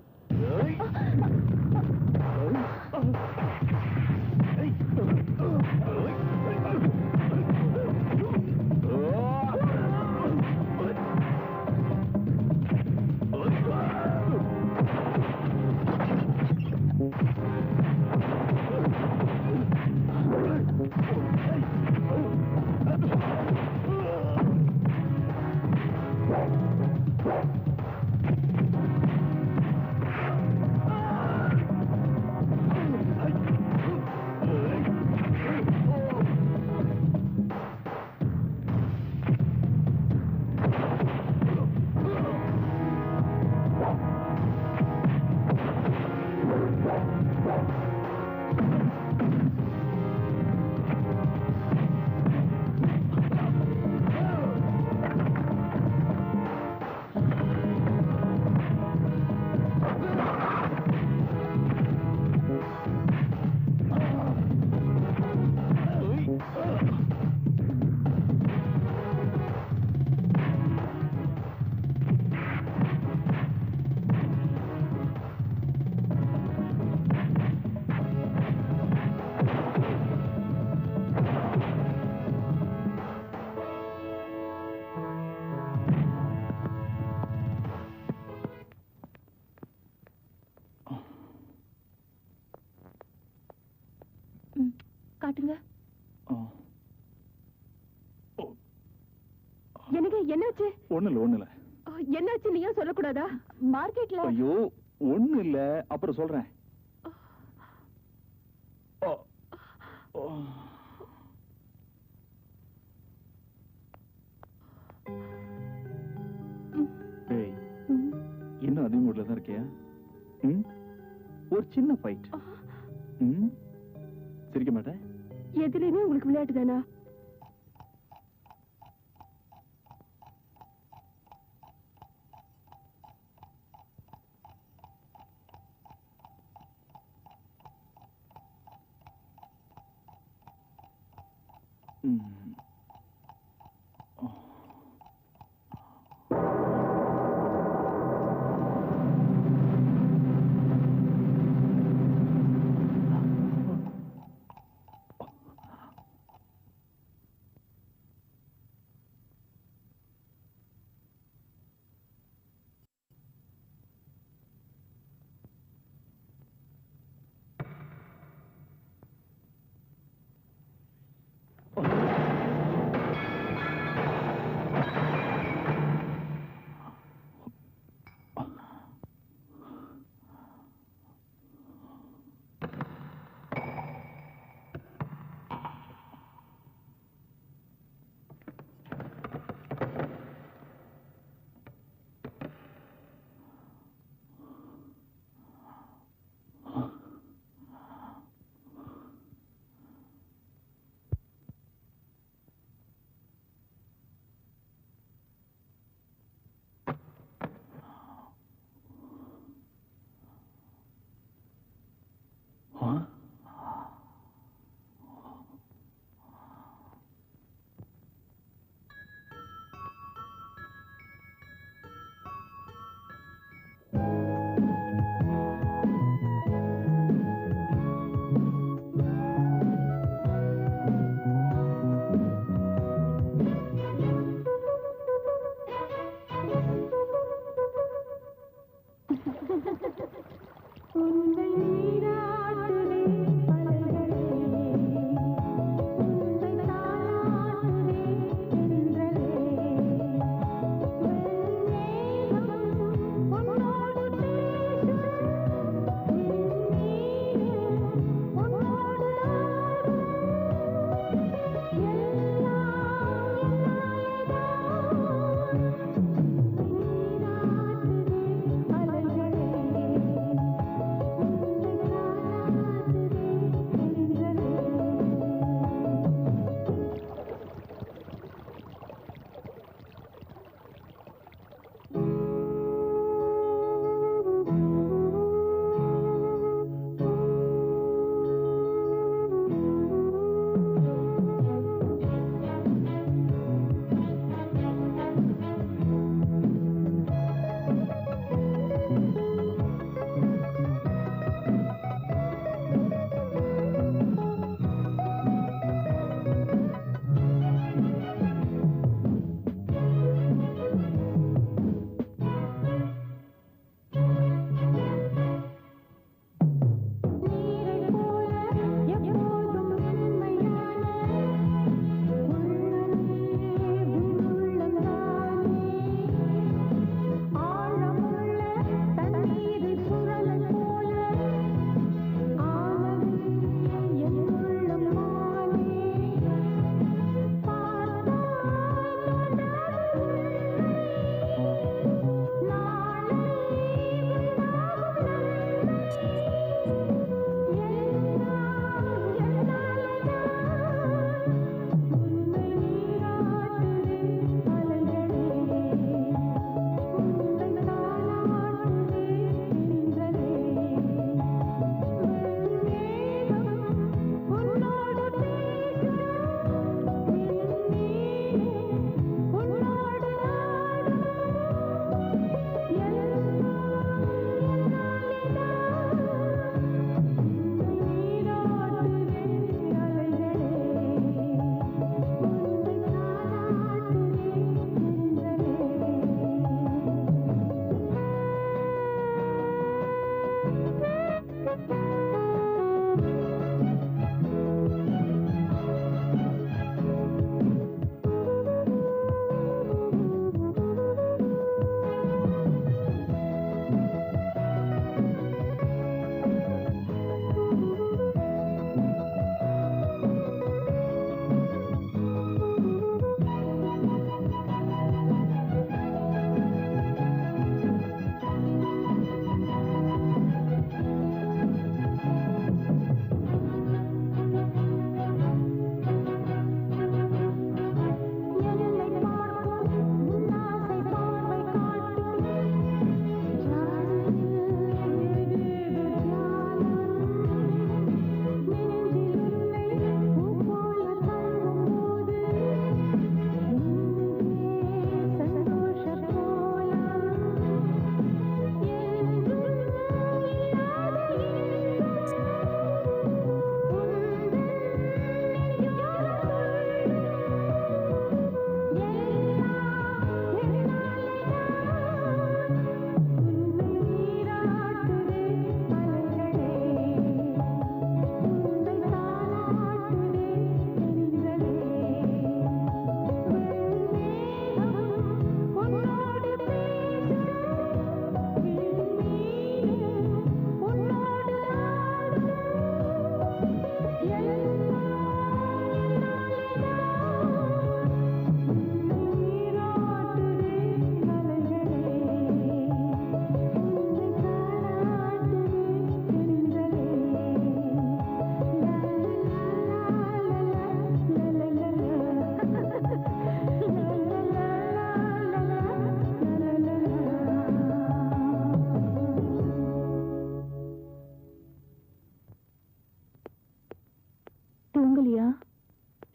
காட்டுங்க. எனக்கு என்னாச்சு? ஒண்ணுல என்னாச்சு நீ ஏன் சொல்லக்கூடாதா? மார்க்கெட்ல ஐயோ ஒண்ணு இல்ல, அப்புறம் சொல்றேன். ஓ, ஓ. ஏய், இன்னும் அதே மூட்ல தான் இருக்கியா? ஒரு சின்ன ஃபைட். சிரிக்க மாட்டேன். எதுலயுமே உங்களுக்கு விளையாட்டு தானா?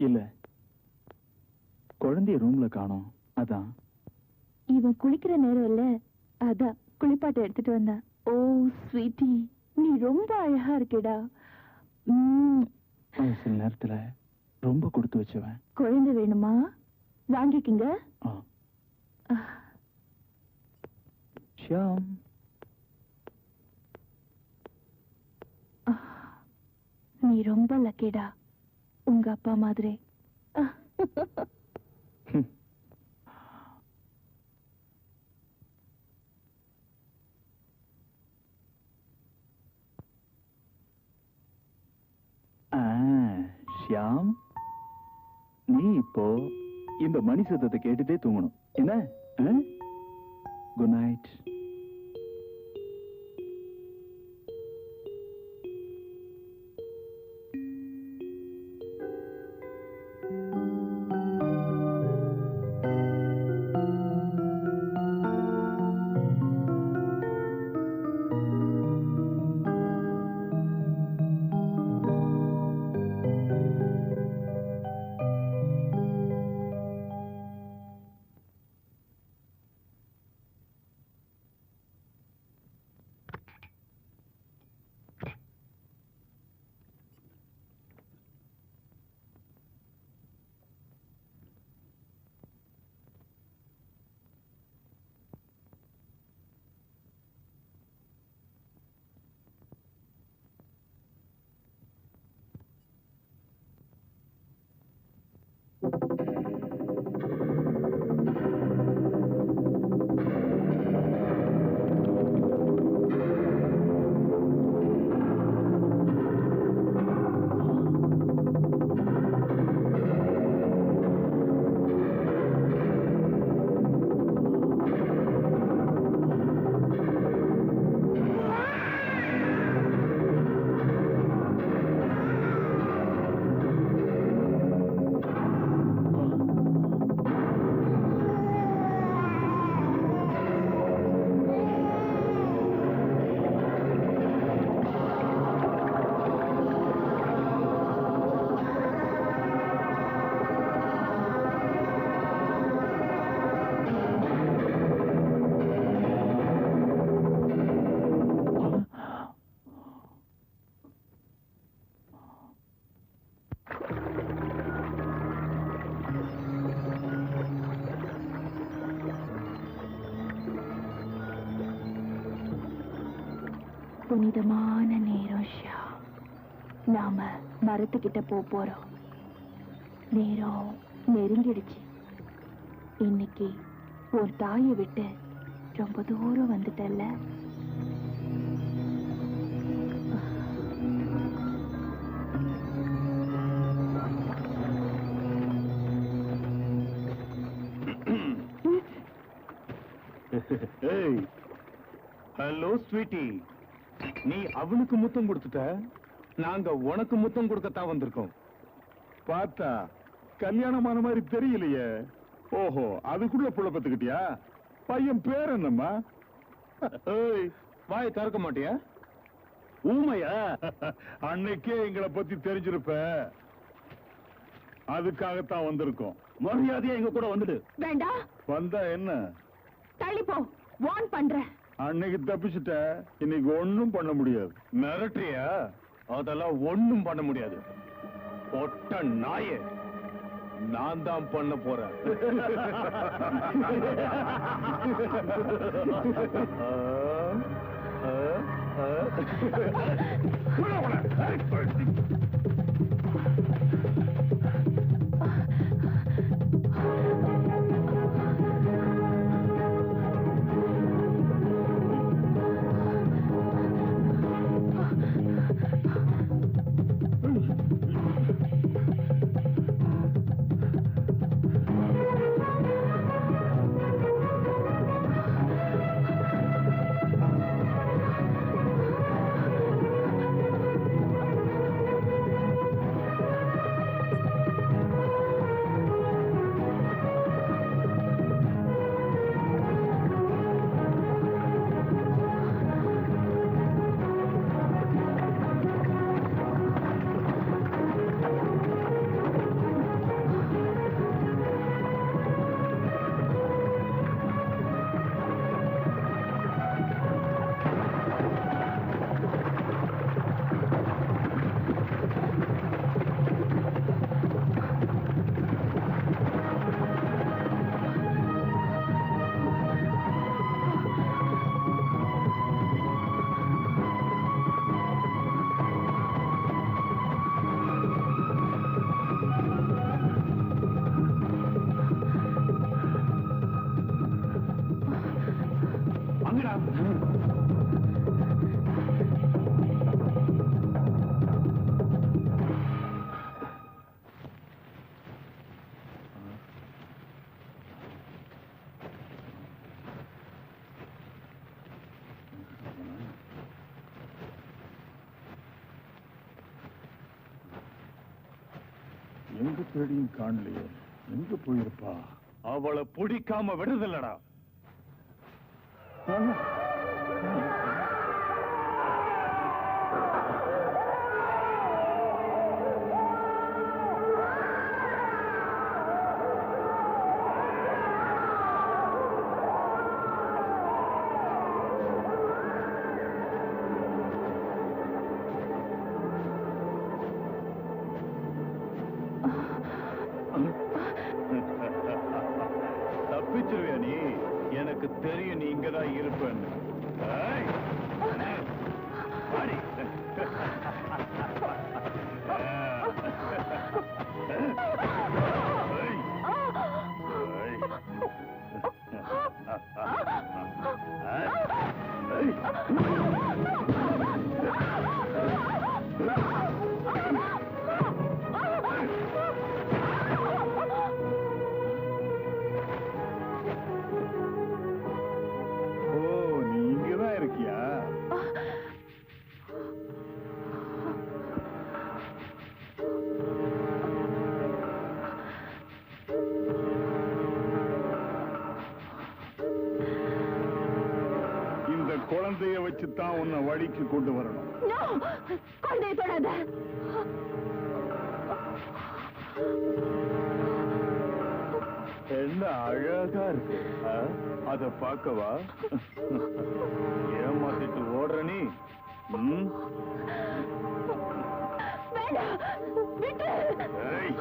இல்ல, குழந்தைய ரூம்ல காணோம். அதான். இவன் குளிக்கிற நேரம் இல்ல, அதான் குளிப்பாட்டை எடுத்துட்டு வந்தான். ஓ ஸ்வீட்டி, நீ ரொம்ப அழகா இருக்கேடா. அவன் சில நேரத்துல ரொம்ப கொடுத்து வச்சவன். குழந்தை வேணுமா? வாங்கிக்கிங்க. ஷியாம், நீ ரொம்ப லக்கிடா, உங்க அப்பா மாதிரி. ஷியாம், நீ இப்போ இந்த மணி சத்தத்தை கேட்டுட்டே தூங்கணும். என்ன? Good night. புனிதமான நேரம் ஷா. நாம மரத்துக்கிட்ட போறோம். நேரம் நெருங்கிடுச்சு. இன்னைக்கு உன் தாயை விட்டு ரொம்ப தூரம் வந்துட்டல்ல. ஹலோ ஸ்வீட்டி, நீ அவனுக்கு முத்தம் கொடுத்துட்ட, நாங்க உனக்கு முத்தம் கொடுக்கத்தான் வந்திருக்கோம். பார்த்தா கல்யாணமான மாதிரி தெரியலையே. ஓஹோ, அதுக்குள்ள புள்ள பத்துக்கிட்டியா? பையன் பேர் என்னம்மா? ஏய், வாயை திறக்க மாட்டியா? ஊமையா? அன்னைக்கே எங்களை பத்தி தெரிஞ்சிருப்ப. அதுக்காகத்தான் வந்திருக்கோம். மரியாதையா எங்க கூட வந்துடு. வேண்டாம், வந்தா என்ன? தள்ளி போ. வார்ன் பண்றேன். அன்னைக்கு தப்பிச்சுட்ட, இன்னைக்கு ஒண்ணும் பண்ண முடியாது. மிரட்டுறியா? அதெல்லாம் ஒண்ணும் பண்ண முடியாது. பொட்ட நாயே, நான் தான் பண்ண போறேன். எங்க தேடியும் காணலையே. எங்க போயிருப்பா? அவளை பிடிக்காம விடுதலடா. தப்பிச்சிருவியா நீ? எனக்கு தெரியும் நீ இங்கதான் இருப்பேன்னு. ஏய், வாடி. குழந்தைய வச்சுதான் உன்னை வழிக்கு கொண்டு வரணும். குழந்தைய தொடாத. என்ன அழகா இருக்கு. அத பார்க்கவா? ஏமாத்திட்டு ஓடுற நீ? ஏய்,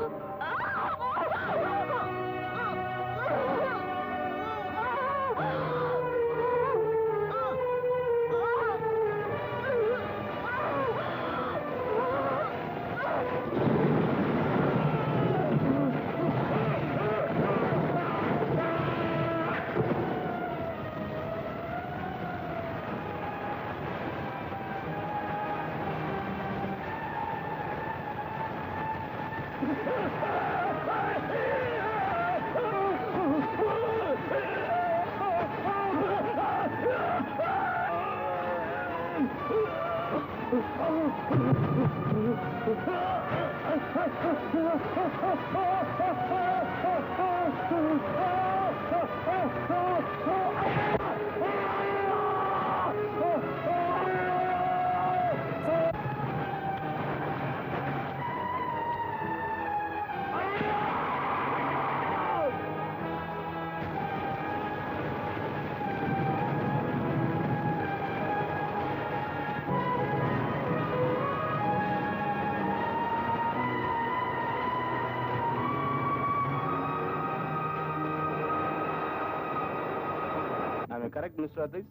correct, Mr. Atis?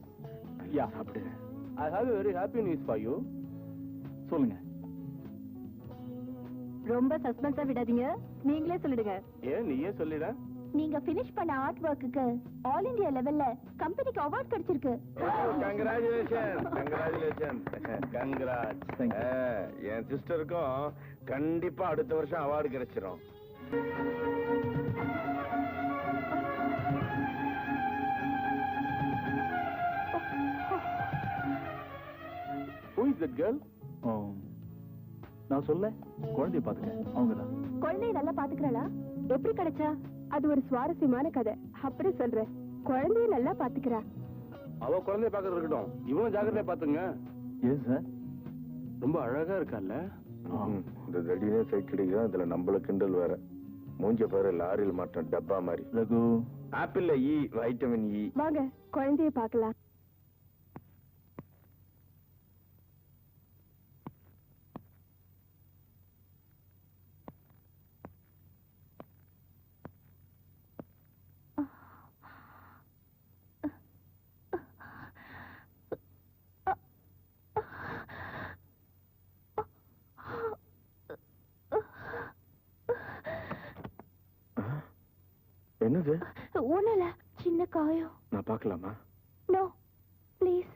யா, அப்படி. I have a very happy news for you. சொல்லுங்க. ரொம்ப சஸ்பென்ஸா விடாதீங்க, நீங்களே சொல்லிடுங்க. ஏன் நீயே சொல்லிட? நீங்க ஃபினிஷ் பண்ண ஆர்ட் ஒர்க்குக்கு ஆல் இந்தியா லெவல்ல கம்பெனிக்கு அவார்ட் கிடைச்சிருக்கு. Congratulation, congratulation, congrats. என் சிஸ்டருக்கும் கண்டிப்பா அடுத்த வருஷம் அவார்டு கிடைச்சிரும். Who is that girl? நான் சொல்ல குழந்தைய பாத்துக்க. அவங்கதான். குழந்தைய நல்லா பாத்துக்கிறாளா? எப்படி கிடைச்சா? அது ஒரு சுவாரஸ்யமான கதை. அப்படி சொல்றேன். குழந்தைய நல்லா பாத்துக்கிறா. அவ குழந்தைய பாக்குறது இருக்கட்டும், இவனும் ஜாக்கிரதையா பாத்துங்க. Yes sir. ரொம்ப அழகா இருக்கால. இந்த தடினே சைட் அடிக்கிறா. இதுல நம்மள கிண்டல் வேற. மூஞ்ச பாரு, லாரியில் மாட்டோம் டப்பா மாதிரி. ரகு, ஆப்பிள்ல இ, வைட்டமின் இ. வாங்க குழந்தைய பார்க்கலாம். என்னது? ஒண்ணுல சின்ன காயம். நான் பார்க்கலாமா? No please.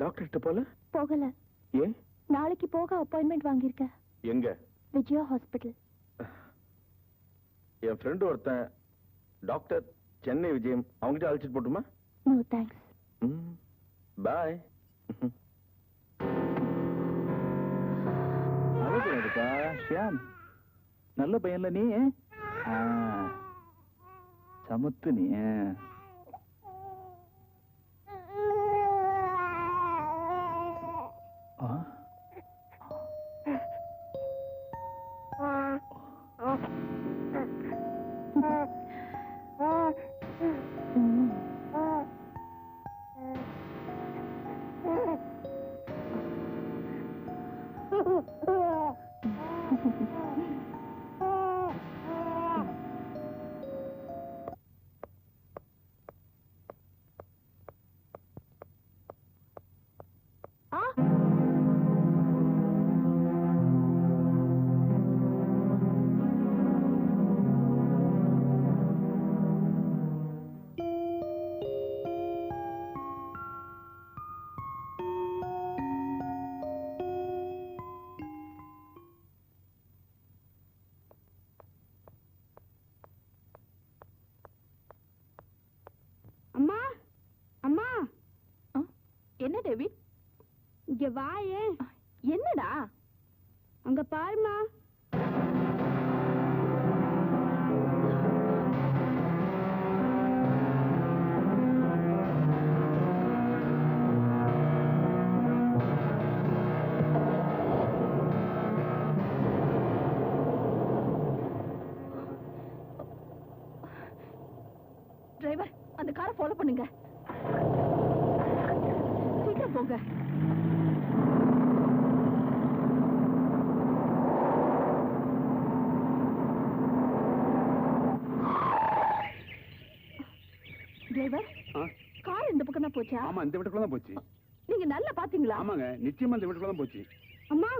டாக்டர் கிட்ட போல? போகல. ஏன்? நாளைக்கு போக அப்பாயின்மெண்ட் வாங்கியிருக்கேன். எங்க? விஜயா ஹாஸ்பிட்டல். என் ஃப்ரெண்ட் ஒருத்தன் டாக்டர் சென்னை விஜயம், அவங்ககிட்ட அழைச்சிட்டு போட்டுமா? No thanks. பாய். ஷியாம், நல்ல பையன்ல நீ ஆ, சமத்து நீ ஆ. அம்மா அம்மா என்ன டேவிட்? இங்க வாயே. என்னடா? அங்க பாருமா. டிரைவர், அந்த காரை ஃபாலோ பண்ணுங்க. சீக்கிரம் போங்க. டிரைவர், கார் இந்த பக்கம் தான் போச்சா? ஆமா, இந்த வீட்டுக்குள்ள தான் போச்சு. நீங்க நல்லா பாத்தீங்களா? ஆமாங்க, நிச்சயமா இந்த வீட்டுக்குள்ள தான் போச்சு. அம்மா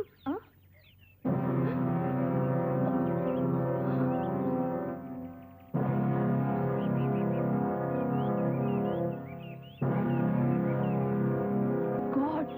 God.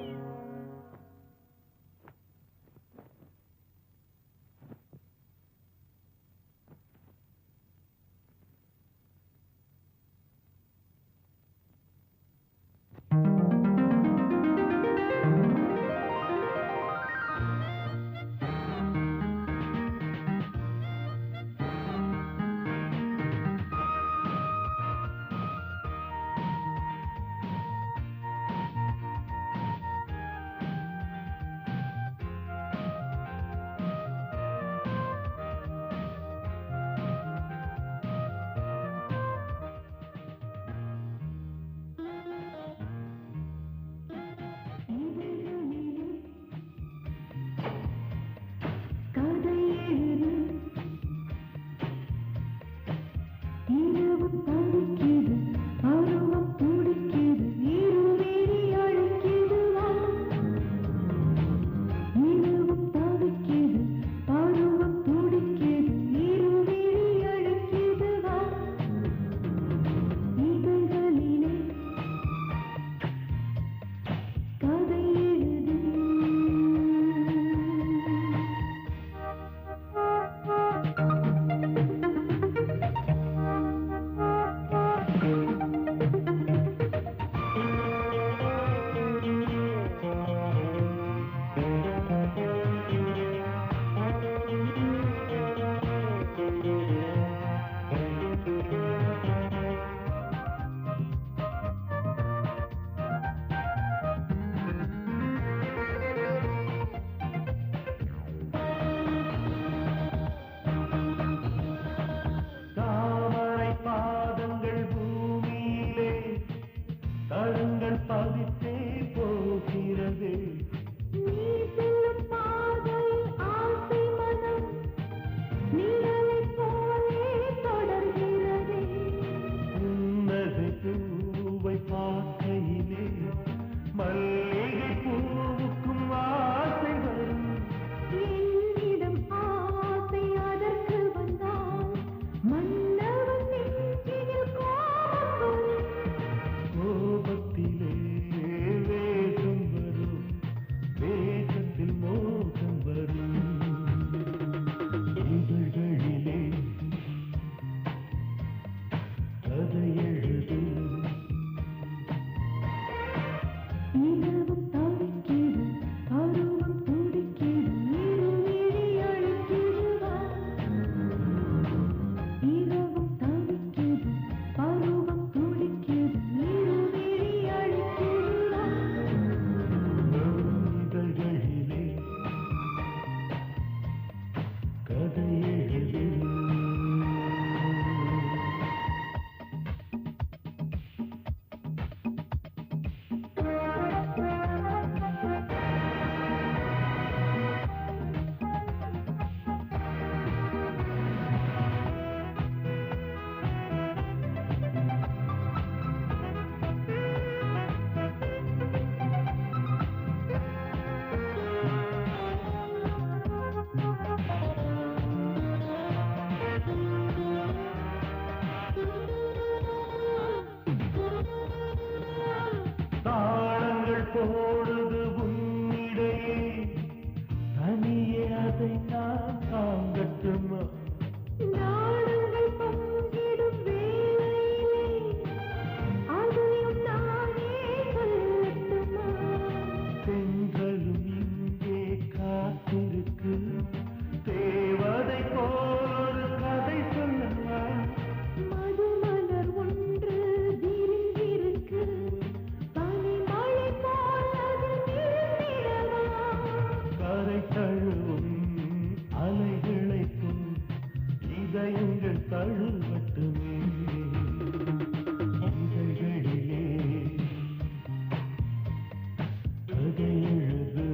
போடுது உன்னிடையே தனியே அதை நான் தாங்கட்டுமா நாடங்கள் பங்கிடும் வேளையிலே அதையும் நானே சொல்லட்டுமா பெண்களும் இங்கே காத்திருக்கு தேவதை போல் கதை சொல்லமா மதுமலர் ஒன்று விரிந்திருக்கு கரை தழுவும் அலைகளைக்கும் இதயங்கள் தழுவட்டுமே இதழ்களிலே கதையெழுது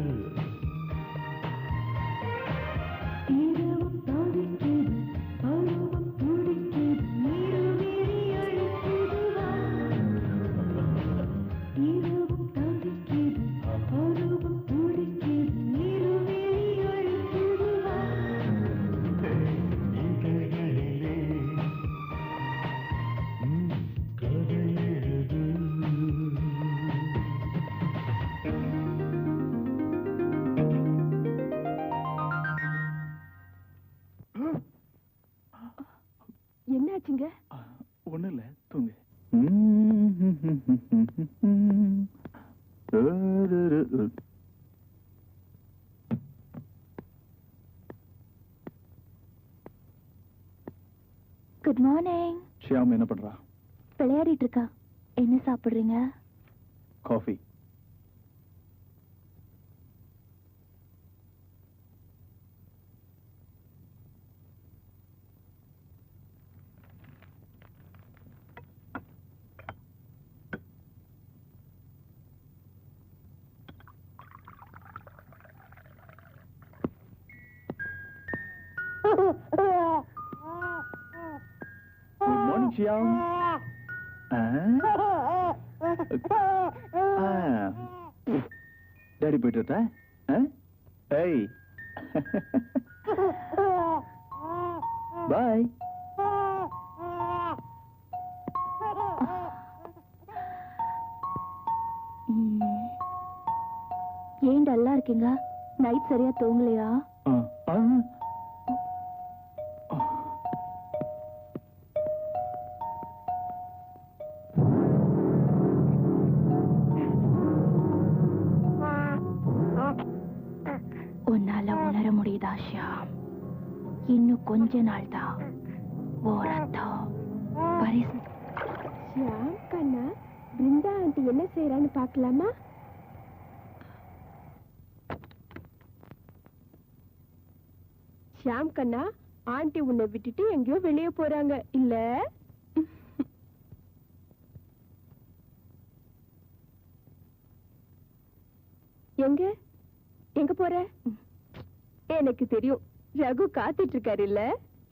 இரவும் தவிக்கிறது பருவம் துடிக்கிறது இருவிழி அழுத்திடுவா இரவும் தவிக்கிறது பருவம் துடிக்கிறது என்னாச்சுங்க? ஒண்ணும் இல்ல, தூங்கு. Good morning. ஷியாம் என்ன பண்றா? விளையாடிட்டு இருக்கா. என்ன சாப்பிடுறீங்க? Coffee. Good morning, Xiao. Daddy போயிட்டு வரட்டா? Hey. Bye. ஏன் டல்லா இருக்கீங்க? நைட் சரியா தூங்கலையா? உன்னால உணர முடியுதா ஷியாம்? இன்னும் கொஞ்ச நாள் தான் ஷியாம் கண்ணா, பிருந்தா ஆண்டி என்ன செய்யறான்னு பார்க்கலாமா? ஷியாம் கண்ணா, ஆண்டி உன்னை விட்டுட்டு எங்கேயோ வெளியே போறாங்க இல்ல? எங்க எங்க போற? எனக்கு தெரியும், ரகு காத்துட்டு இருக்காரு இல்ல?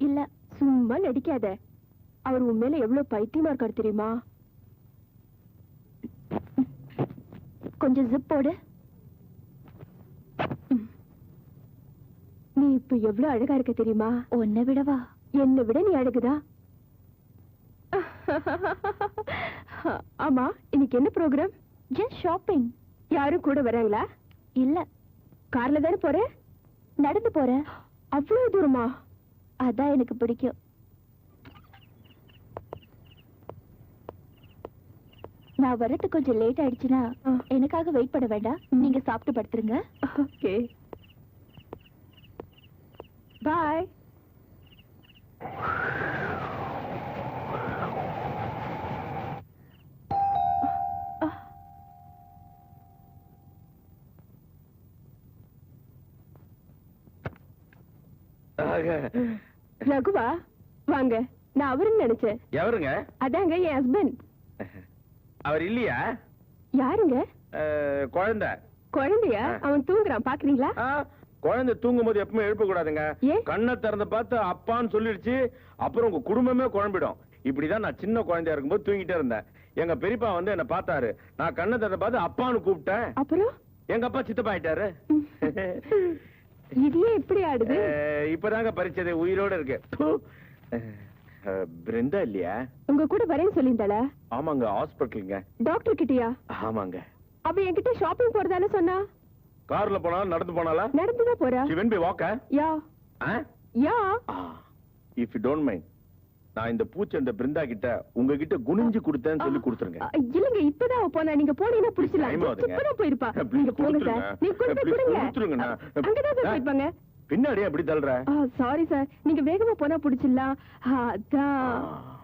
இல்ல, சும்மா நடிக்காத. அவர் உண்மையில எவ்வளவு பைத்தியமா இருக்காரு தெரியுமா? கொஞ்சம் ஜிப் போடு. நீ இப்ப எவ்வளவு அழகா இருக்க தெரியுமா? உன்னை விடவா? என்னை விட நீ அழகுதா? ஆமா, இன்னைக்கு என்ன ப்ரோக்ராம்? Just shopping. யாரும் கூட வராங்களா? இல்ல. கார்ல தானே போற? நடந்து போறேன். அவ்வளவு தூரமா? அதான் எனக்கு பிடிக்கும். நான் வரது கொஞ்சம் லேட் ஆயிடுச்சுன்னா எனக்காக வெயிட் பண்ண வேண்டாம். நீங்க சாப்பிட்டு படுத்துருங்க. ஓகே, பாய். வாங்க. ரகுவா வாங்க. நான் அவருன்னு நினைச்சேன். எவருங்க? அதாங்க என் ஹஸ்பண்ட். அவர் இல்லையா? யாருங்க? குழந்தை. குழந்தையா? அவன் தூங்குறான் பாக்குறீங்களா? குழந்தை தூங்கும் போது எப்பவுமே எழுப்ப கூடாதுங்க. ஏன்? கண்ணை திறந்து பார்த்து அப்பான்னு சொல்லிடுச்சு, அப்புறம் உங்க குடும்பமே குழம்பிடும். இப்படிதான் நான் சின்ன குழந்தையா இருக்கும்போது தூங்கிட்டே இருந்தேன். எங்க பெரியப்பா வந்து என்ன பார்த்தாரு. நான் கண்ணை திறந்து பார்த்து அப்பான்னு கூப்பிட்டேன். அப்புறம் எங்க அப்பா சித்தப்பா ஆயிட்டாரு. இது ஏன் இப்படி ஆடுது? இப்பதாங்க பரிச்சது உயிரோட இருக்கு. பிருந்தா இல்லையா? உங்க கூட வரேன்னு சொல்லியிருந்தாளா? ஆமாங்க, ஹாஸ்பிட்டலுங்க. டாக்டர் கிட்டயா? ஆமாங்க. அவ என்கிட்ட ஷாப்பிங் போறதானே சொன்னா. கார்ல போனா நடந்து போனாலா? நடந்துதான் போறா. She went by walk? Yeah yeah. If you don't mind, நான் இந்த பூச்செண்ட பிருந்தா கிட்ட உங்ககிட்ட குனிஞ்சு கொடுத்தேன்னு சொல்லி கொடுத்துருங்க. இல்லங்க, இப்பதான் அவ போனா. நீங்க போனீங்கன்னா புடிச்சலாம். இப்பதான் போயிருப்பா. நீங்க போங்க சார். நீங்க கொண்டு போய் கொடுங்க. அங்கதான் சார் போயிருப்பாங்க. பின்னாடியே அப்படி தள்ளுற? சாரி சார், நீங்க வேகமா போனா புடிச்சிடலாம். அதான்.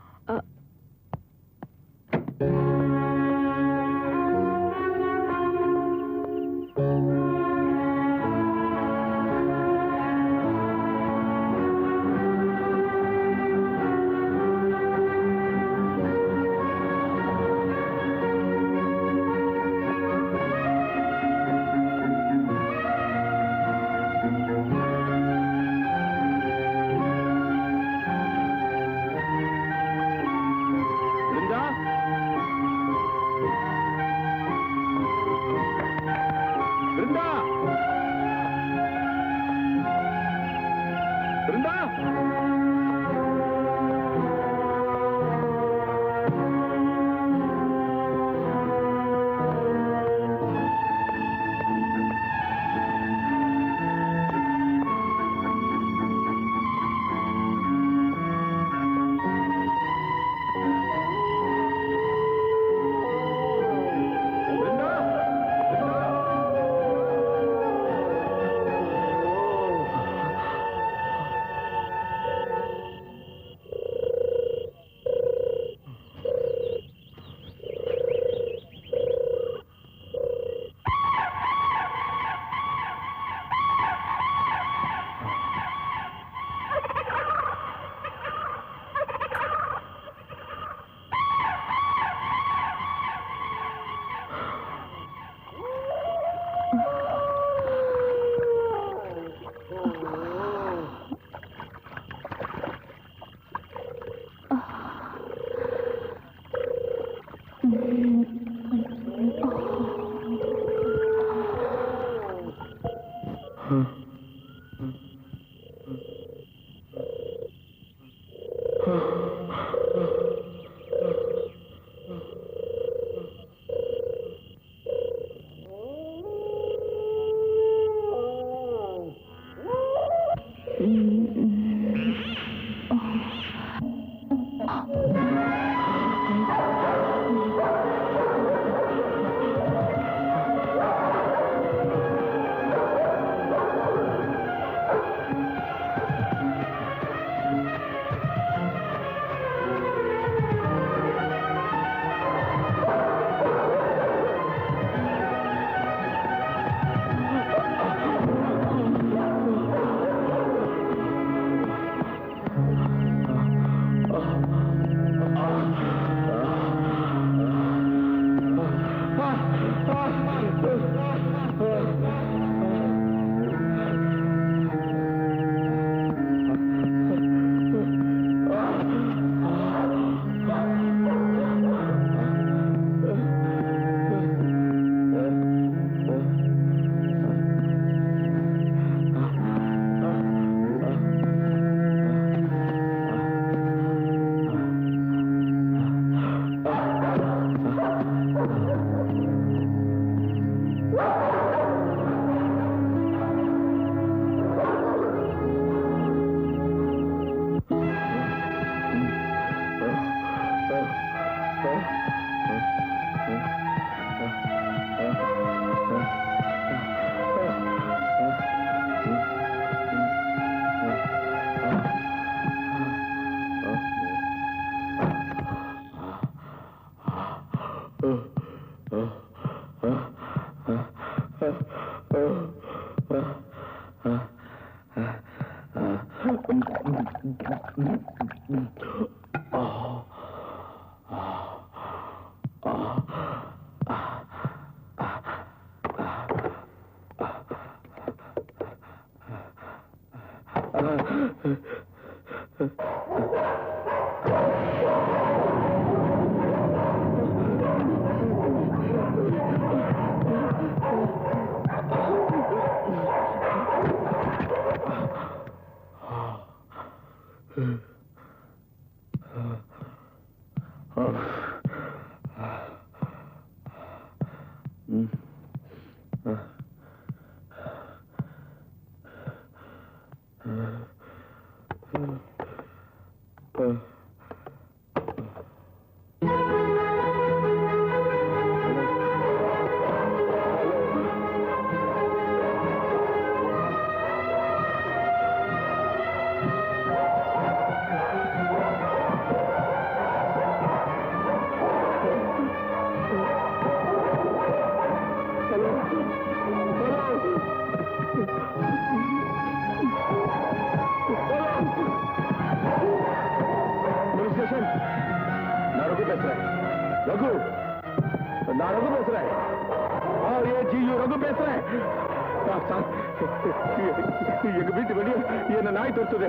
எங்க வீட்டு வெளியே என்ன நாய் தொடுத்தது.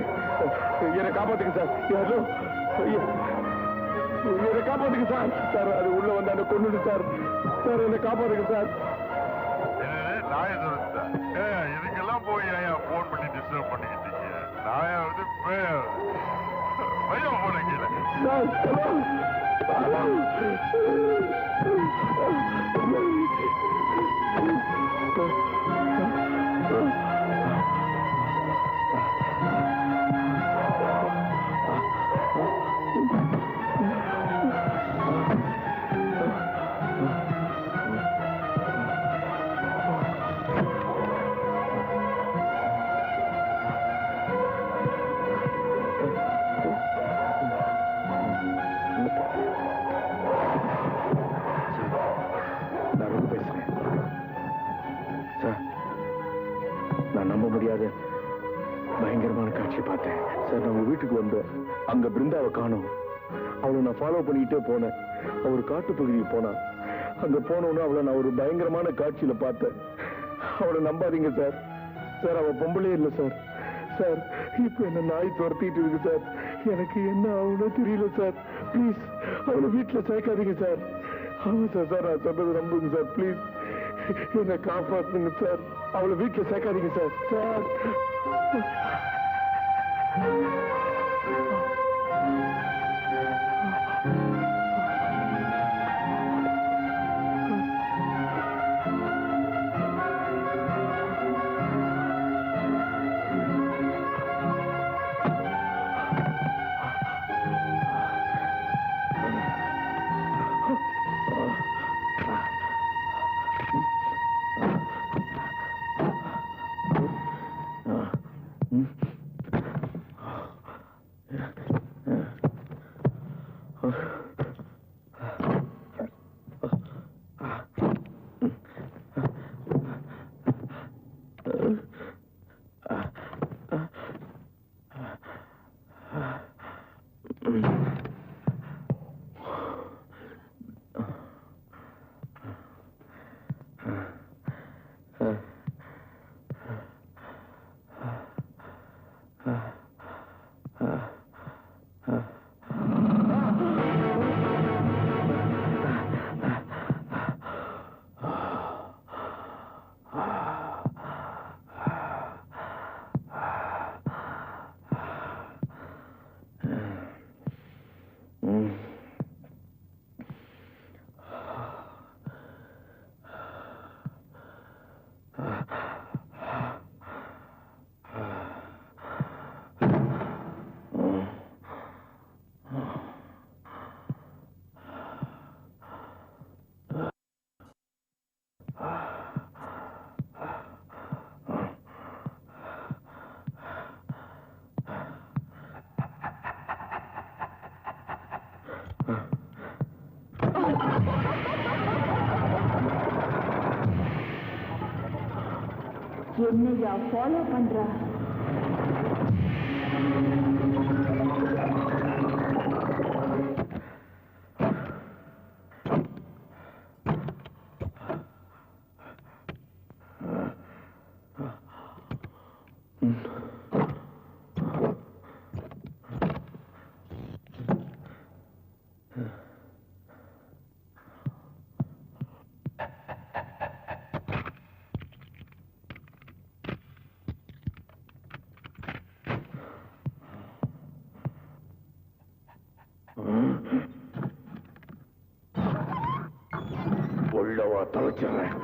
என்னை காப்பாத்துங்க சார். யாரோ என்னை காப்பாத்துங்க சார். சார் அது உள்ள வந்து அந்த கொண்டு சார். சார் என்னை காப்பாத்துங்க சார். நாய் தொடுத்தா? இதுக்கெல்லாம் போய் போன் பண்ணி டிஸ்டர்ப் பண்ணிக்கிட்டீங்க. நாயா வந்து பையன் போனீங்க பயங்கரமான காட்சி பார்த்தேன் சார். நம்ம வீட்டுக்கு வந்து அங்க பிருந்தாவை காணோம். அவளை நான் ஃபாலோ பண்ணிக்கிட்டே போனேன். அவர் காட்டுப்பகுதிக்கு போனா. அங்க போனோன்னு அவளை நான் ஒரு பயங்கரமான காட்சியில பார்த்தேன். அவளை நம்பாதீங்க சார். சார் அவ பொம்பளே இல்லை சார். சார் இப்ப என்ன நாய் துரத்திட்டு இருக்கு சார். எனக்கு என்ன ஆகும்னு தெரியல சார். ப்ளீஸ் அவளை வீட்டுல சேர்க்காதீங்க சார். ஆமா சார். சார் நான் சொன்னது நம்புங்க சார். ப்ளீஸ் என்னை காப்பாத்துங்க சார். அவளை வீட்டுல சேர்க்காதீங்க சார். சார் என்னையா ஃபாலோ பண்ற? தொலைச்சிடுறேன்.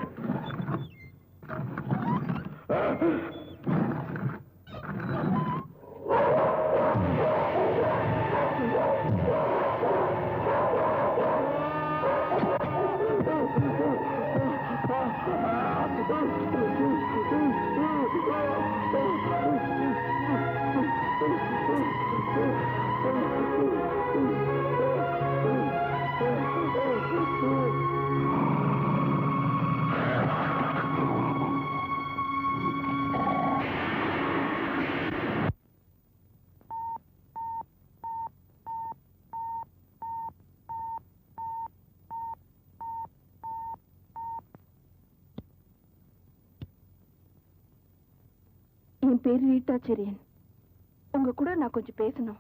என் பேரு ரீட்டா செரியன். உங்க கூட நான் கொஞ்சம் பேசணும்.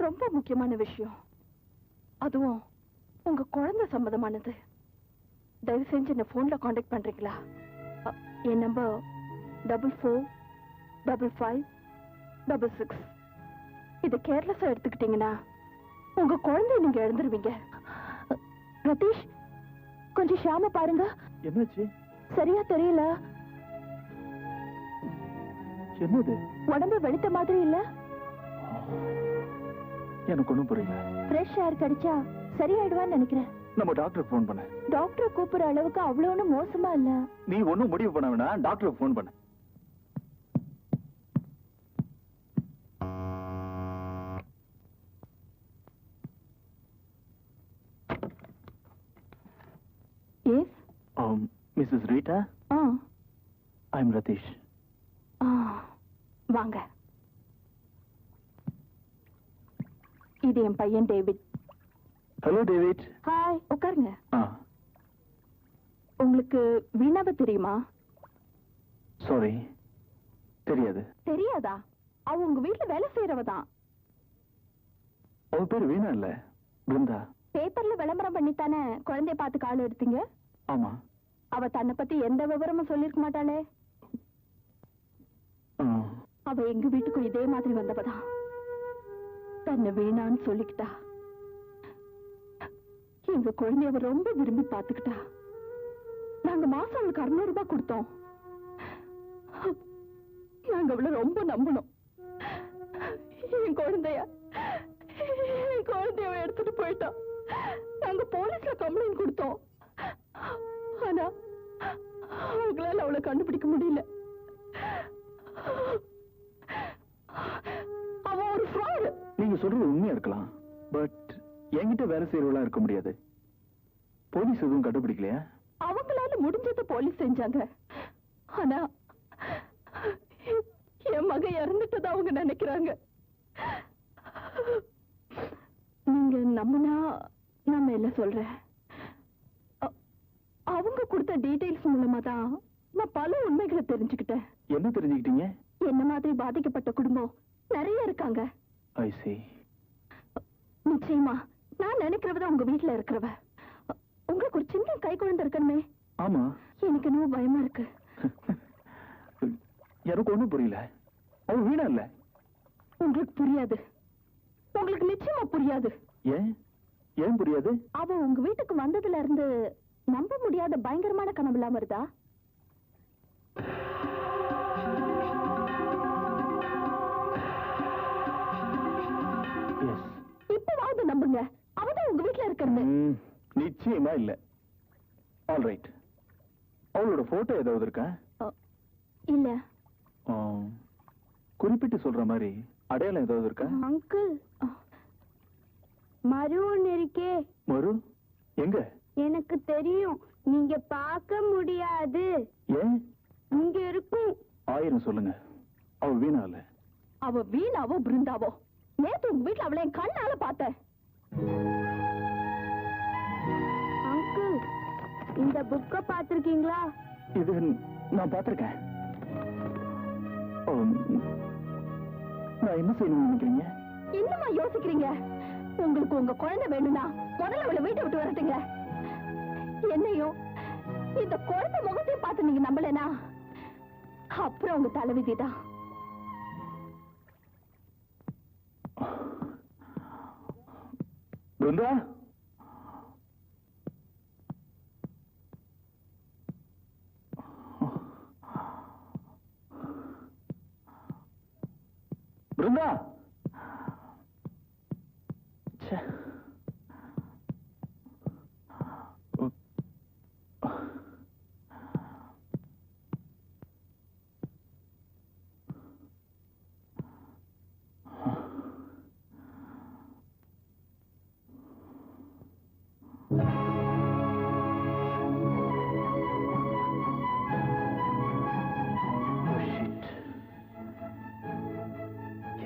ரொம்ப முக்கியமான விஷயம். அதுவும் உங்க குழந்தை சம்பந்தமானது. தயவு செஞ்சு என்ன போன்ல காண்டாக்ட் பண்றீங்களா? என் நம்பர் 445566. இதை கேர்லெஸ்ஸா எடுத்துக்கிட்டீங்கன்னா உங்க குழந்தைய நீங்க இழந்துருவீங்க. ரதீஷ், கொஞ்சம் ஷாம பாருங்க. என்னாச்சு? சரியா தெரியல. என்னது? உடம்பு வெளுத்த மாதிரி இல்ல. எனக்கு ஒண்ணும் புரியல. ஃப்ரெஷ் ஏர் கடிச்சா சரியாயிடுவான்னு நினைக்கிறேன். நம்ம டாக்டருக்கு போன் பண்ண. டாக்டர் கூப்பிடுற அளவுக்கு அவ்வளவு ஒண்ணும் மோசமா இல்ல. நீ ஒண்ணும் முடிவு பண்ண வேணாம், டாக்டருக்கு போன் பண்ண. Yes. Missus Rita, I am Ratheesh. வாங்க. இது என் பையன் டேவிட். Hello David. ஹாய், உட்காருங்க. உங்களுக்கு வீணாவை தெரியுமா? சாரி, தெரியாது. தெரியாதா? அவ உங்க வீட்டுல வேலை செய்யறவ தான். அவ பேர் வீணா இல்ல, பிருந்தா. பேப்பர்ல விளம்பரம் பண்ணித்தானே குழந்தைய பார்த்து கால் எடுத்தீங்க? ஆமா. அவ தன்னை பத்தி எந்த விவரமும் சொல்லிருக்க மாட்டாளே. அவ எங்க வீட்டுக்கும் இதே மாதிரி வந்தவதான். தன்னை வேணான்னு சொல்லிக்கிட்டா. எங்க குழந்தைய அவ ரொம்ப விரும்பி பார்த்துக்கிட்டா. நாங்க மாசம் அவளுக்கு 600 ரூபாய் கொடுத்தோம். நாங்க அவளை ரொம்ப நம்பணும். என் குழந்தைய எடுத்துட்டு போயிட்டா. நாங்க போலீஸ்ல கம்ப்ளைண்ட் கொடுத்தோம். ஆனா அவங்களால அவளை கண்டுபிடிக்க முடியல. அவன் ஒரு fraud. நீங்க சொல்றது உண்மையா இருக்கலாம், பட் என்கிட்ட வேலை செய்யறவளா இருக்க முடியாது. போலீஸ் எதுவும் கண்டுபிடிக்கலையா? அவங்களால முடிஞ்சதை போலீஸ் செஞ்சாங்க. ஆனா என் மகன் இறந்துட்டதா அவங்க நினைக்கிறாங்க. நீங்க நம்பினா நான் மேல சொல்றேன். அவங்க கொடுத்த டீடைல்ஸ் மூலமா தான் நான் பல உண்மைகளை தெரிஞ்சுக்கிட்டேன். என்ன தெரிஞ்சுக்கிட்டீங்க? என்ன மாதிரி பாதிக்கப்பட்ட குடும்பம் நிறைய இருக்காங்க. I see. நிச்சயமா நான் நினைக்கிறவதான் உங்க வீட்டுல இருக்கிறவ. உங்களுக்கு ஒரு சின்ன கை குழந்தை இருக்கணுமே. ஆமா. எனக்கு இன்னும் பயமா இருக்கு. எனக்கு ஒண்ணும் புரியல. அவ வீணா இல்ல. உங்களுக்கு புரியாது. உங்களுக்கு நிச்சயமா புரியாது. ஏன்? ஏன் புரியாது? அவ உங்க வீட்டுக்கு வந்ததுல இருந்து நம்ப முடியாத பயங்கரமான கனவுலாம் வருதா? எஸ். இப்பவாவது நம்புங்க. அவதான் உங்க வீட்டுல இருக்கிறது. நிச்சயமா இல்ல. All right. அவளோட போட்டோ ஏதாவது இருக்கா? இல்ல. குறிப்பிட்டு சொல்ற மாதிரி அடையாளம் ஏதாவது இருக்கா? அங்கிள், மருவன் இருக்கே. மரு எங்க? எனக்கு தெரியும், நீங்க பார்க்க முடியாது. ஏன்? இங்க இருக்கும். 1000 சொல்லுங்க. அவ வீணா இல்ல. அவ வீணாவோ பிருந்தாவோ, நேத்து உங்க வீட்டுல அவளை என் கண்ணால பார்த்தேன். அங்கிள், இந்த புக்க பாத்திருக்கீங்களா? இது நான் பார்த்திருக்கேன். நான் என்ன செய்யணும்னு நினைக்கிறீங்க? என்னமா யோசிக்கிறீங்க? உங்களுக்கு உங்க குழந்தை வேணும்னா முதல்ல அவளை வீட்டை விட்டு வரட்டுங்க. என்னையும் இந்த குழந்தை முகத்தையும் பார்த்து நீங்க நம்பலனா அப்புறம் உங்க தலைவிதிதான். பிருந்தா,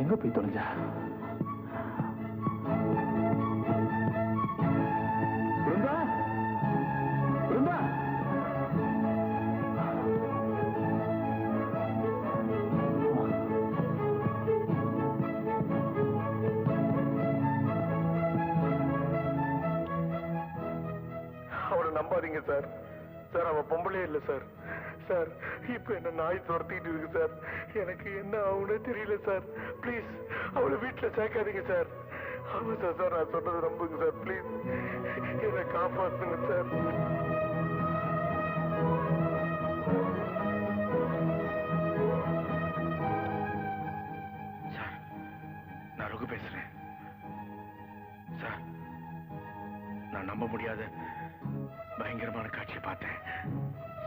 எங்க போய் தொலைஞ்சா? பிருந்தா, பிருந்தா, அவளை நம்பாதீங்க சார். சார் அவ பொம்பளே இல்ல சார். சார் இப்ப என்ன நாய் துரத்திட்டு இருக்கு சார். எனக்கு என்ன ஆகுன்னு தெரியல சார். ப்ளீஸ் அவளை வீட்டுல சேர்க்காதீங்க சார். ஆமா சார், சார் நான் சொன்னது நம்புங்க சார். ப்ளீஸ் என்னை காப்பாத்துங்க சார். சார் நான் ரகு பேசுறேன். சார் நான் நம்ப முடியாத பயங்கரமான காட்சியை பார்த்தேன்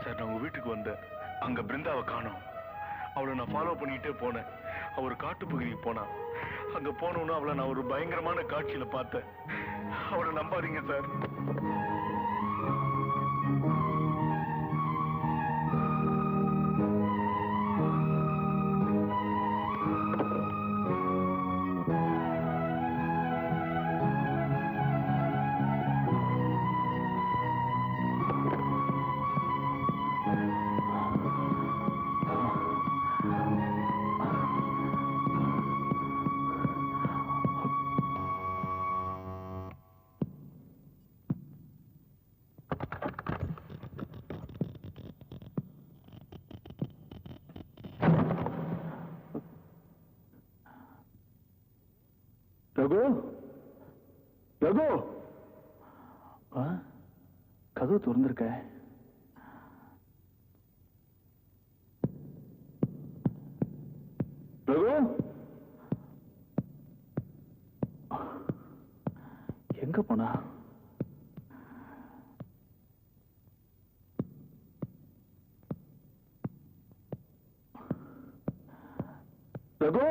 சார். நான் உங்க வீட்டுக்கு வந்தேன். அங்க பிருந்தாவை காணோம். அவளை நான் ஃபாலோ பண்ணிட்டே போனேன். அவ ஒரு காட்டுப்பகுதிக்கு போனா. அங்க போனோன்னு அவளை நான் ஒரு பயங்கரமான காட்சியில பார்த்தேன். அவளை நம்பாதீங்க சார். ரகு, ரகு, கதவு திறந்திருக்க. ரகு, எங்க போனா? ரகு,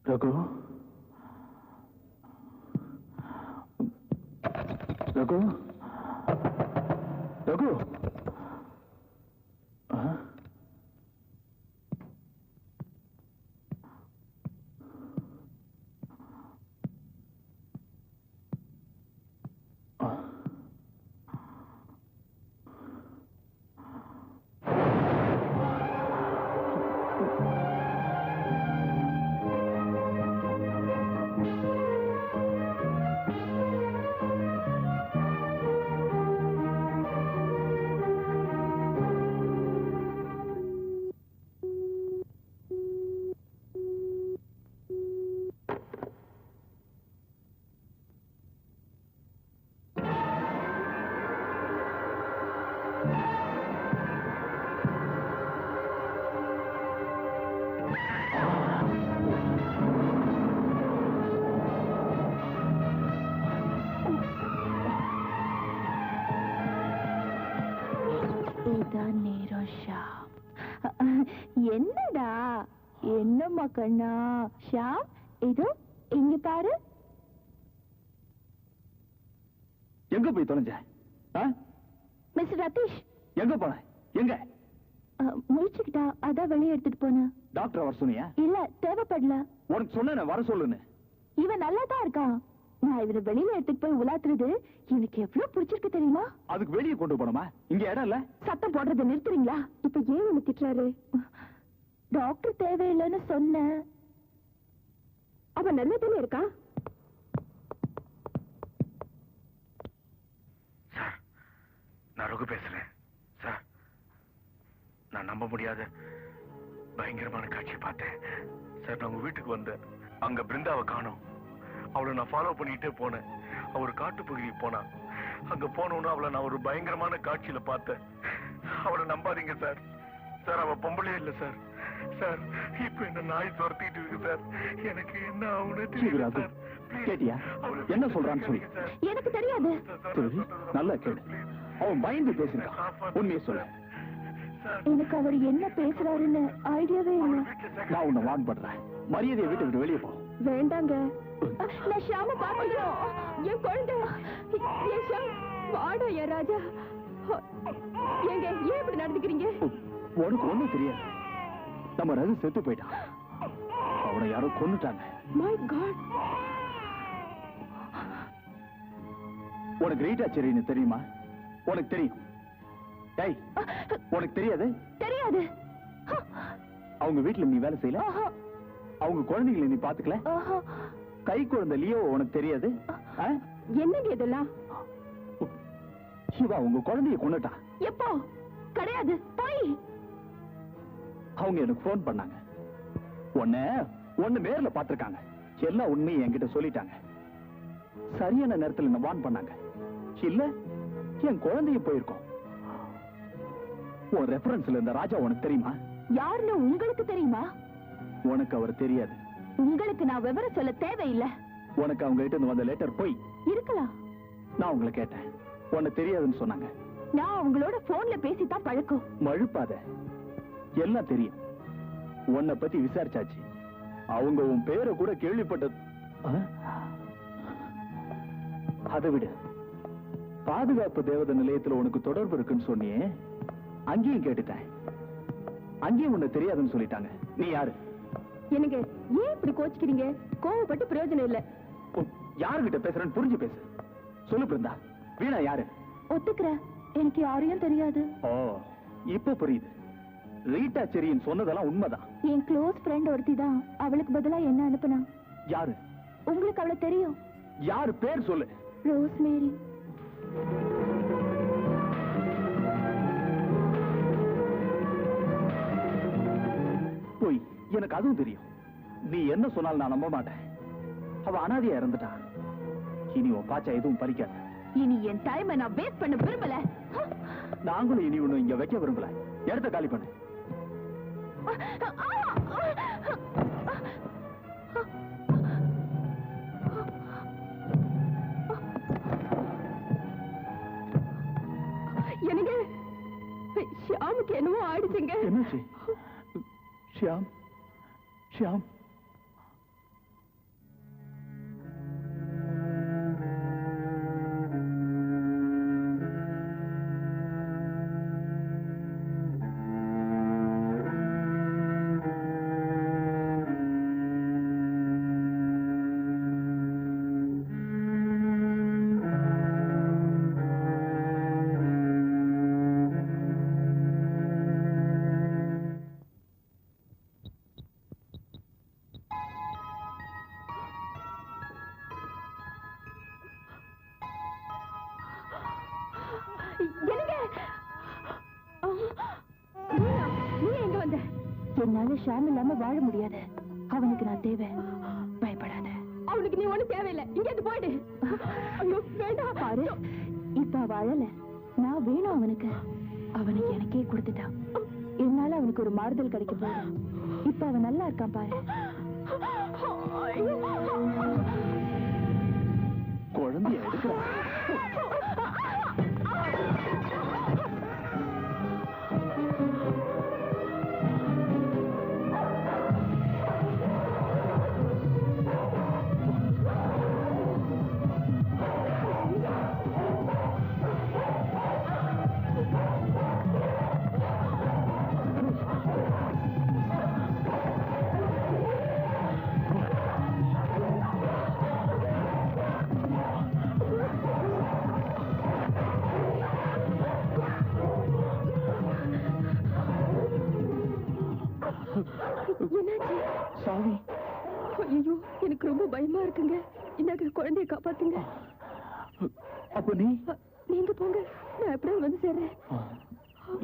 ரகு, ரகு, ரகு, என்னடா என்னம்மா கண்ணா? ஷாம், இதோ இங்க பாரு. எங்க போய் தொலைஞ்ச? மிஸ்டர் ரதீஷ், எங்க போன? எங்க முடிச்சுக்கிட்டா அதான் வெளியே எடுத்துட்டு போன. டாக்டர் வர சொன்னியா? இல்ல, தேவைப்படல. உனக்கு சொன்ன வர சொல்லுன்னு. இவன் நல்லா தான் இருக்கான். நான் இவனை வெளியில எடுத்துட்டு போய் உலாத்துறது எனக்கு எவ்வளவு பிடிச்சிருக்கு தெரியுமா? அதுக்கு வெளியே கொண்டு போனோமா? இங்க இடம் இல்ல. சத்தம் போடுறதை நிறுத்துறீங்களா? இப்ப ஏன் ஒண்ணு திட்டுறாரு? டாக்டர் தேவையில்லைன்னு சொன்னேன். அவன் நல்லதானே இருக்கா? சார் நான் ரகு பேசுறேன். சார் நான் நம்ப முடியாத பயங்கரமான காட்சியை பார்த்தேன் சார். நான் உங்க வீட்டுக்கு வந்தேன். அங்க பிருந்தாவை காணோம். அவளை நான் ஃபாலோ பண்ணிட்டே போனேன். அவர் காட்டுப்பகுதிக்கு போனா. அங்க போனோன்னு அவளை நான் ஒரு பயங்கரமான காட்சியில பார்த்தேன். அவளை நம்பாதீங்க சார். சார் அவ பொம்பளே இல்ல சார். சார் இப்ப என்ன நாய் துரத்திட்டு இருக்கு சார். எனக்கு என்ன ஆகுன்னு தெரியல சார். கேட்டியா என்ன சொல்றான்னு சொல்லி? எனக்கு தெரியாது. சரி, நல்லா கேளு. அவன் பயந்து பேசிருக்கான். உண்மையை சொல்லு. எனக்கு அவர் என்ன பேசுறாருன்னு ஐடியாவே இல்ல. நான் உன்னை வான் பண்றேன். மரியாதையை வீட்டை விட்டு வெளியே போ. வேண்டாங்க. நான் ஷாம பாக்கணும். என் குழந்தை என் ஷாம். வாடா என் ராஜா. ஏங்க ஏன் இப்படி நடந்துக்கிறீங்க? உனக்கு ஒண்ணும் தெரியாது. நம்ம ரகு செத்து போயிட்டான். அவனை யாரோ கொன்னுட்டாங்க. My god. உனக்கு ரீட்டா செரின்னு தெரியுமா? உனக்கு தெரியும். டேய், உனக்கு தெரியாது? தெரியாது. அவங்க வீட்டுல நீ வேலை செய்யல? அவங்க குழந்தைகளை நீ பாத்துக்கல? கை குழந்தை லியோ உனக்கு தெரியாது? என்னங்க இதெல்லாம்? சிவா உங்க குழந்தைய கொன்னுட்டான். எப்போ? கிடையாது, போய். அவங்க எனக்கு போன் பண்ணாங்க. ஒன்னு நேர்ல பாத்துருக்காங்க. எல்லா உண்மையும் என்கிட்ட சொல்லிட்டாங்க. சரியான நேரத்துல என்ன வான் பண்ணாங்க. இல்ல என் குழந்தைய போயிருக்கோம். உன் ரெஃபரன்ஸ்ல இருந்த ராஜா உனக்கு தெரியுமா? யாருன்னு உங்களுக்கு தெரியுமா? உனக்கு அவர் தெரியாது. உங்களுக்கு நான் விவரம் சொல்ல தேவையில்லை. உனக்கு அவங்க கிட்ட இருந்து வந்த லெட்டர் போய் இருக்கலாம். நான் உங்களை கேட்டேன். உனக்கு தெரியாதுன்னு சொன்னாங்க. நான் உங்களோட போன்ல பேசித்தான் பழக்கம். மழுப்பாத. எல்லாம் தெரியும். உன்னை பத்தி விசாரிச்சாச்சு. அவங்க உன் பேரை கூட கேள்விப்பட்டது. அதை விட பாதுகாப்பு தேவதை நிலையத்துல உனக்கு தொடர்பு இருக்குன்னு சொன்னியே, அங்கேயும் கேட்டுட்டேன். அங்கேயும் உன்னை தெரியாதுன்னு சொல்லிட்டாங்க. நீ யாரு? எனக்கு ஏன் இப்படி கோச்சிக்கிறீங்க? கோவப்பட்டு பிரயோஜனம் இல்ல. யாருகிட்ட பேசுறேன்னு புரிஞ்சு பேசு. சொல்லு பிருந்தா, வீணா யாரு? ஒத்துக்கிற, எனக்கு யாரையும் தெரியாது. ஓ, இப்ப புரியுது. ரீட்டா செரியின் சொன்னதெல்லாம் உண்மைதான். என் க்ளோஸ் ஃப்ரெண்ட் ஒருத்தி தான் அவளுக்கு பதிலா என்ன அனுப்புனா. யாரு? உங்களுக்கு அவளை தெரியும். யாரு? பேர் சொல்லு. ரோஸ்மேரி. போய் எனக்கு அதுவும் தெரியும். நீ என்ன சொன்னாலும் நான் நம்ப மாட்டேன். அவ அனாதையா இறந்துட்டா. இனி உன் பாச்சா எதுவும் பறிக்காத. இனி என் டைமை நான் வேஸ்ட் பண்ண விரும்பல. நாங்களும் இனி ஒண்ணு இங்க வைக்க விரும்பல. இடத்த காலி பண்ணு. எனக்கு ஷியாமுக்கு என்னவோ ஆயிடுச்சுங்க. என்னாச்சு? ஷியாம், ஷியாம். என்னால ஷாம் இல்லாம வாழ முடியாது. அவனுக்கு நான் தேவை. பயப்படாத. அவனுக்கு நீ ஒண்ணு தேவையில்லை. இங்க போயிடு. ஐயோ வேண்டாம். பாரு, இப்ப வாழல. நான் வேணும் அவனுக்கு. அவனுக்கு எனக்கே கொடுத்துட்டான். என்னால அவனுக்கு ஒரு மாறுதல் கிடைக்க போகுது. இப்ப அவன் நல்லா இருக்கான் பாரு. குழந்தைய எடுக்கிறான். என்னாச்சு? சாமி. ஐயோ, எனக்கு ரொம்ப பயமா இருக்குங்க. இந்த குழந்தைய காப்பாத்துங்க. அப்ப நீ? நீங்க போங்க, நான் எப்படியும் வந்து சேர்றேன்.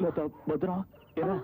லதா, பத்ரா, என்ன?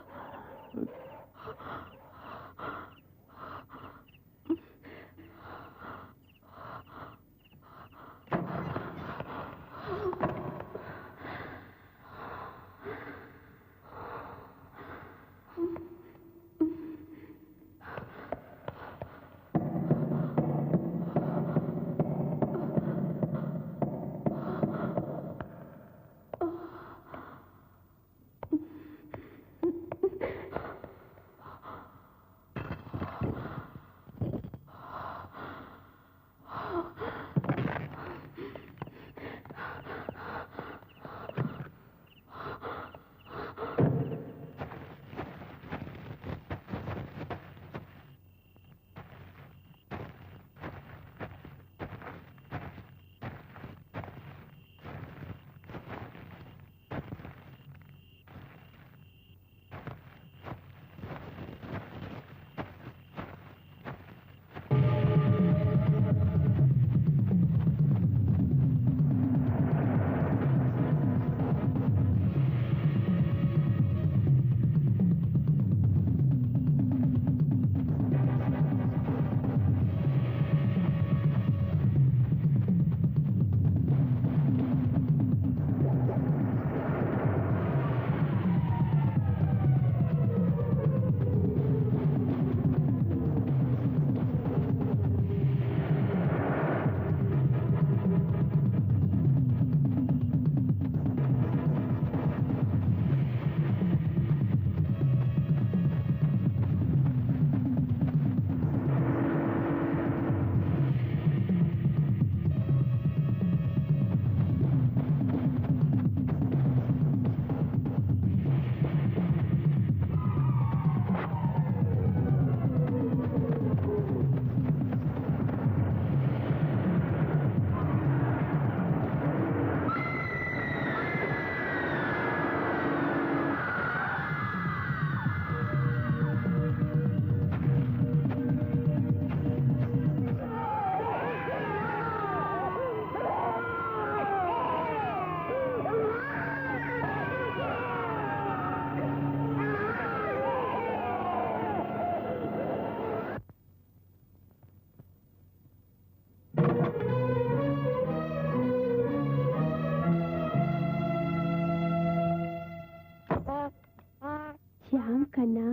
ஷியாம் கண்ணா,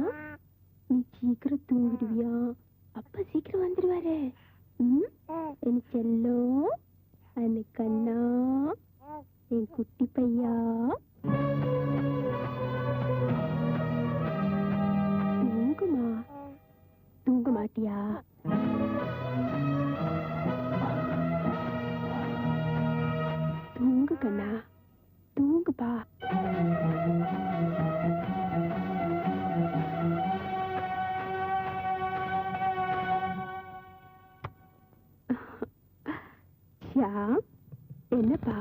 நீ சீக்கிரம் தூங்கிடுவியா? அப்பா சீக்கிரம் வந்துருவாரு. என் செல்லம், என் கண்ணா, என் குட்டி பையா, தூங்குமா? தூங்க மாட்டியா? தூங்கு கண்ணா, தூங்குப்பா. ஷியாம், என்னப்பா?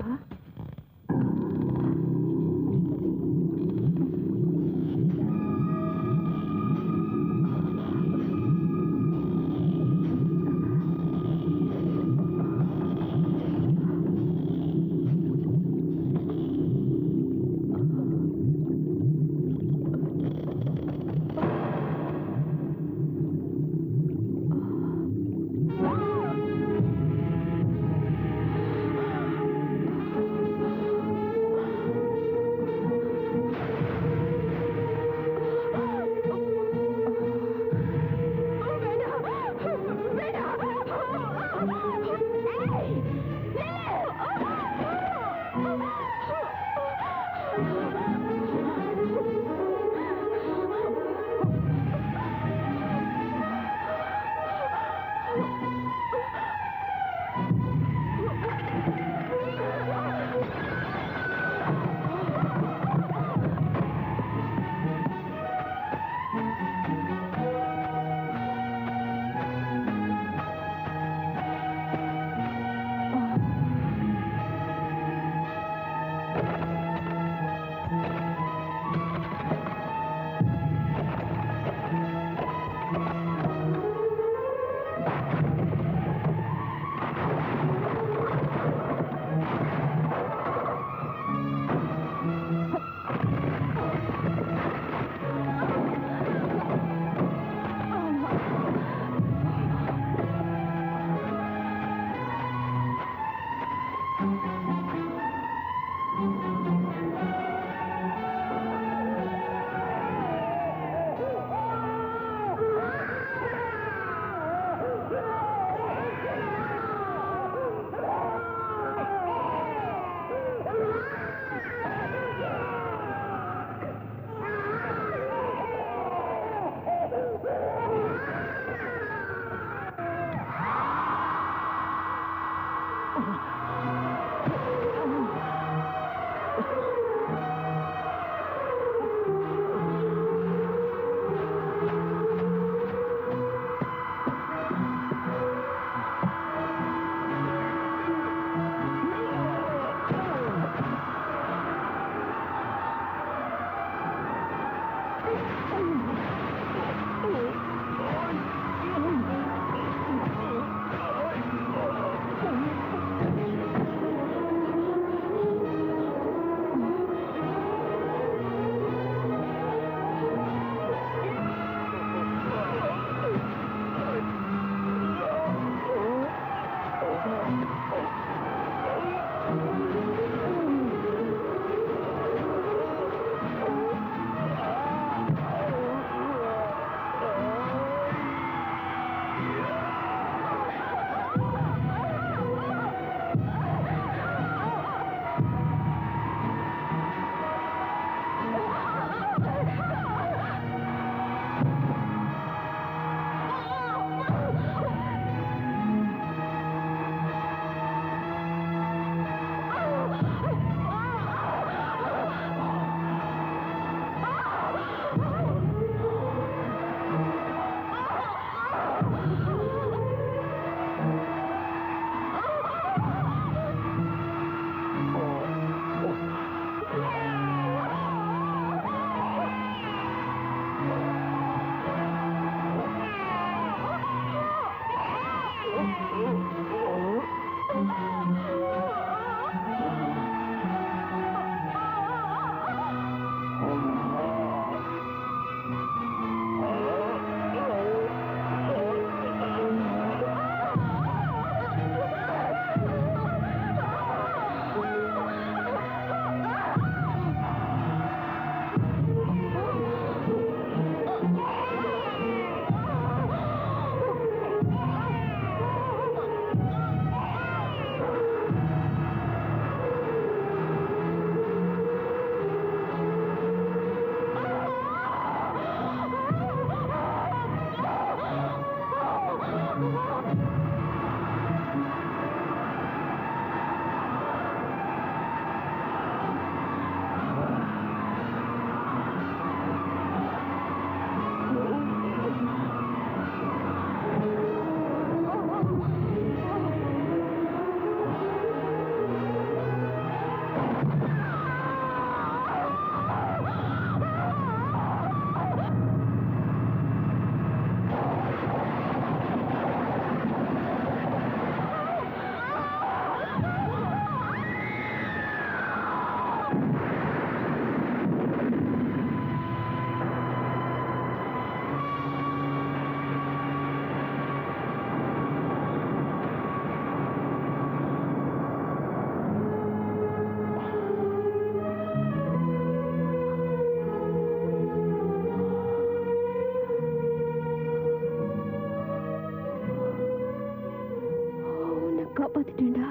காப்பாத்திட்டேன்டா.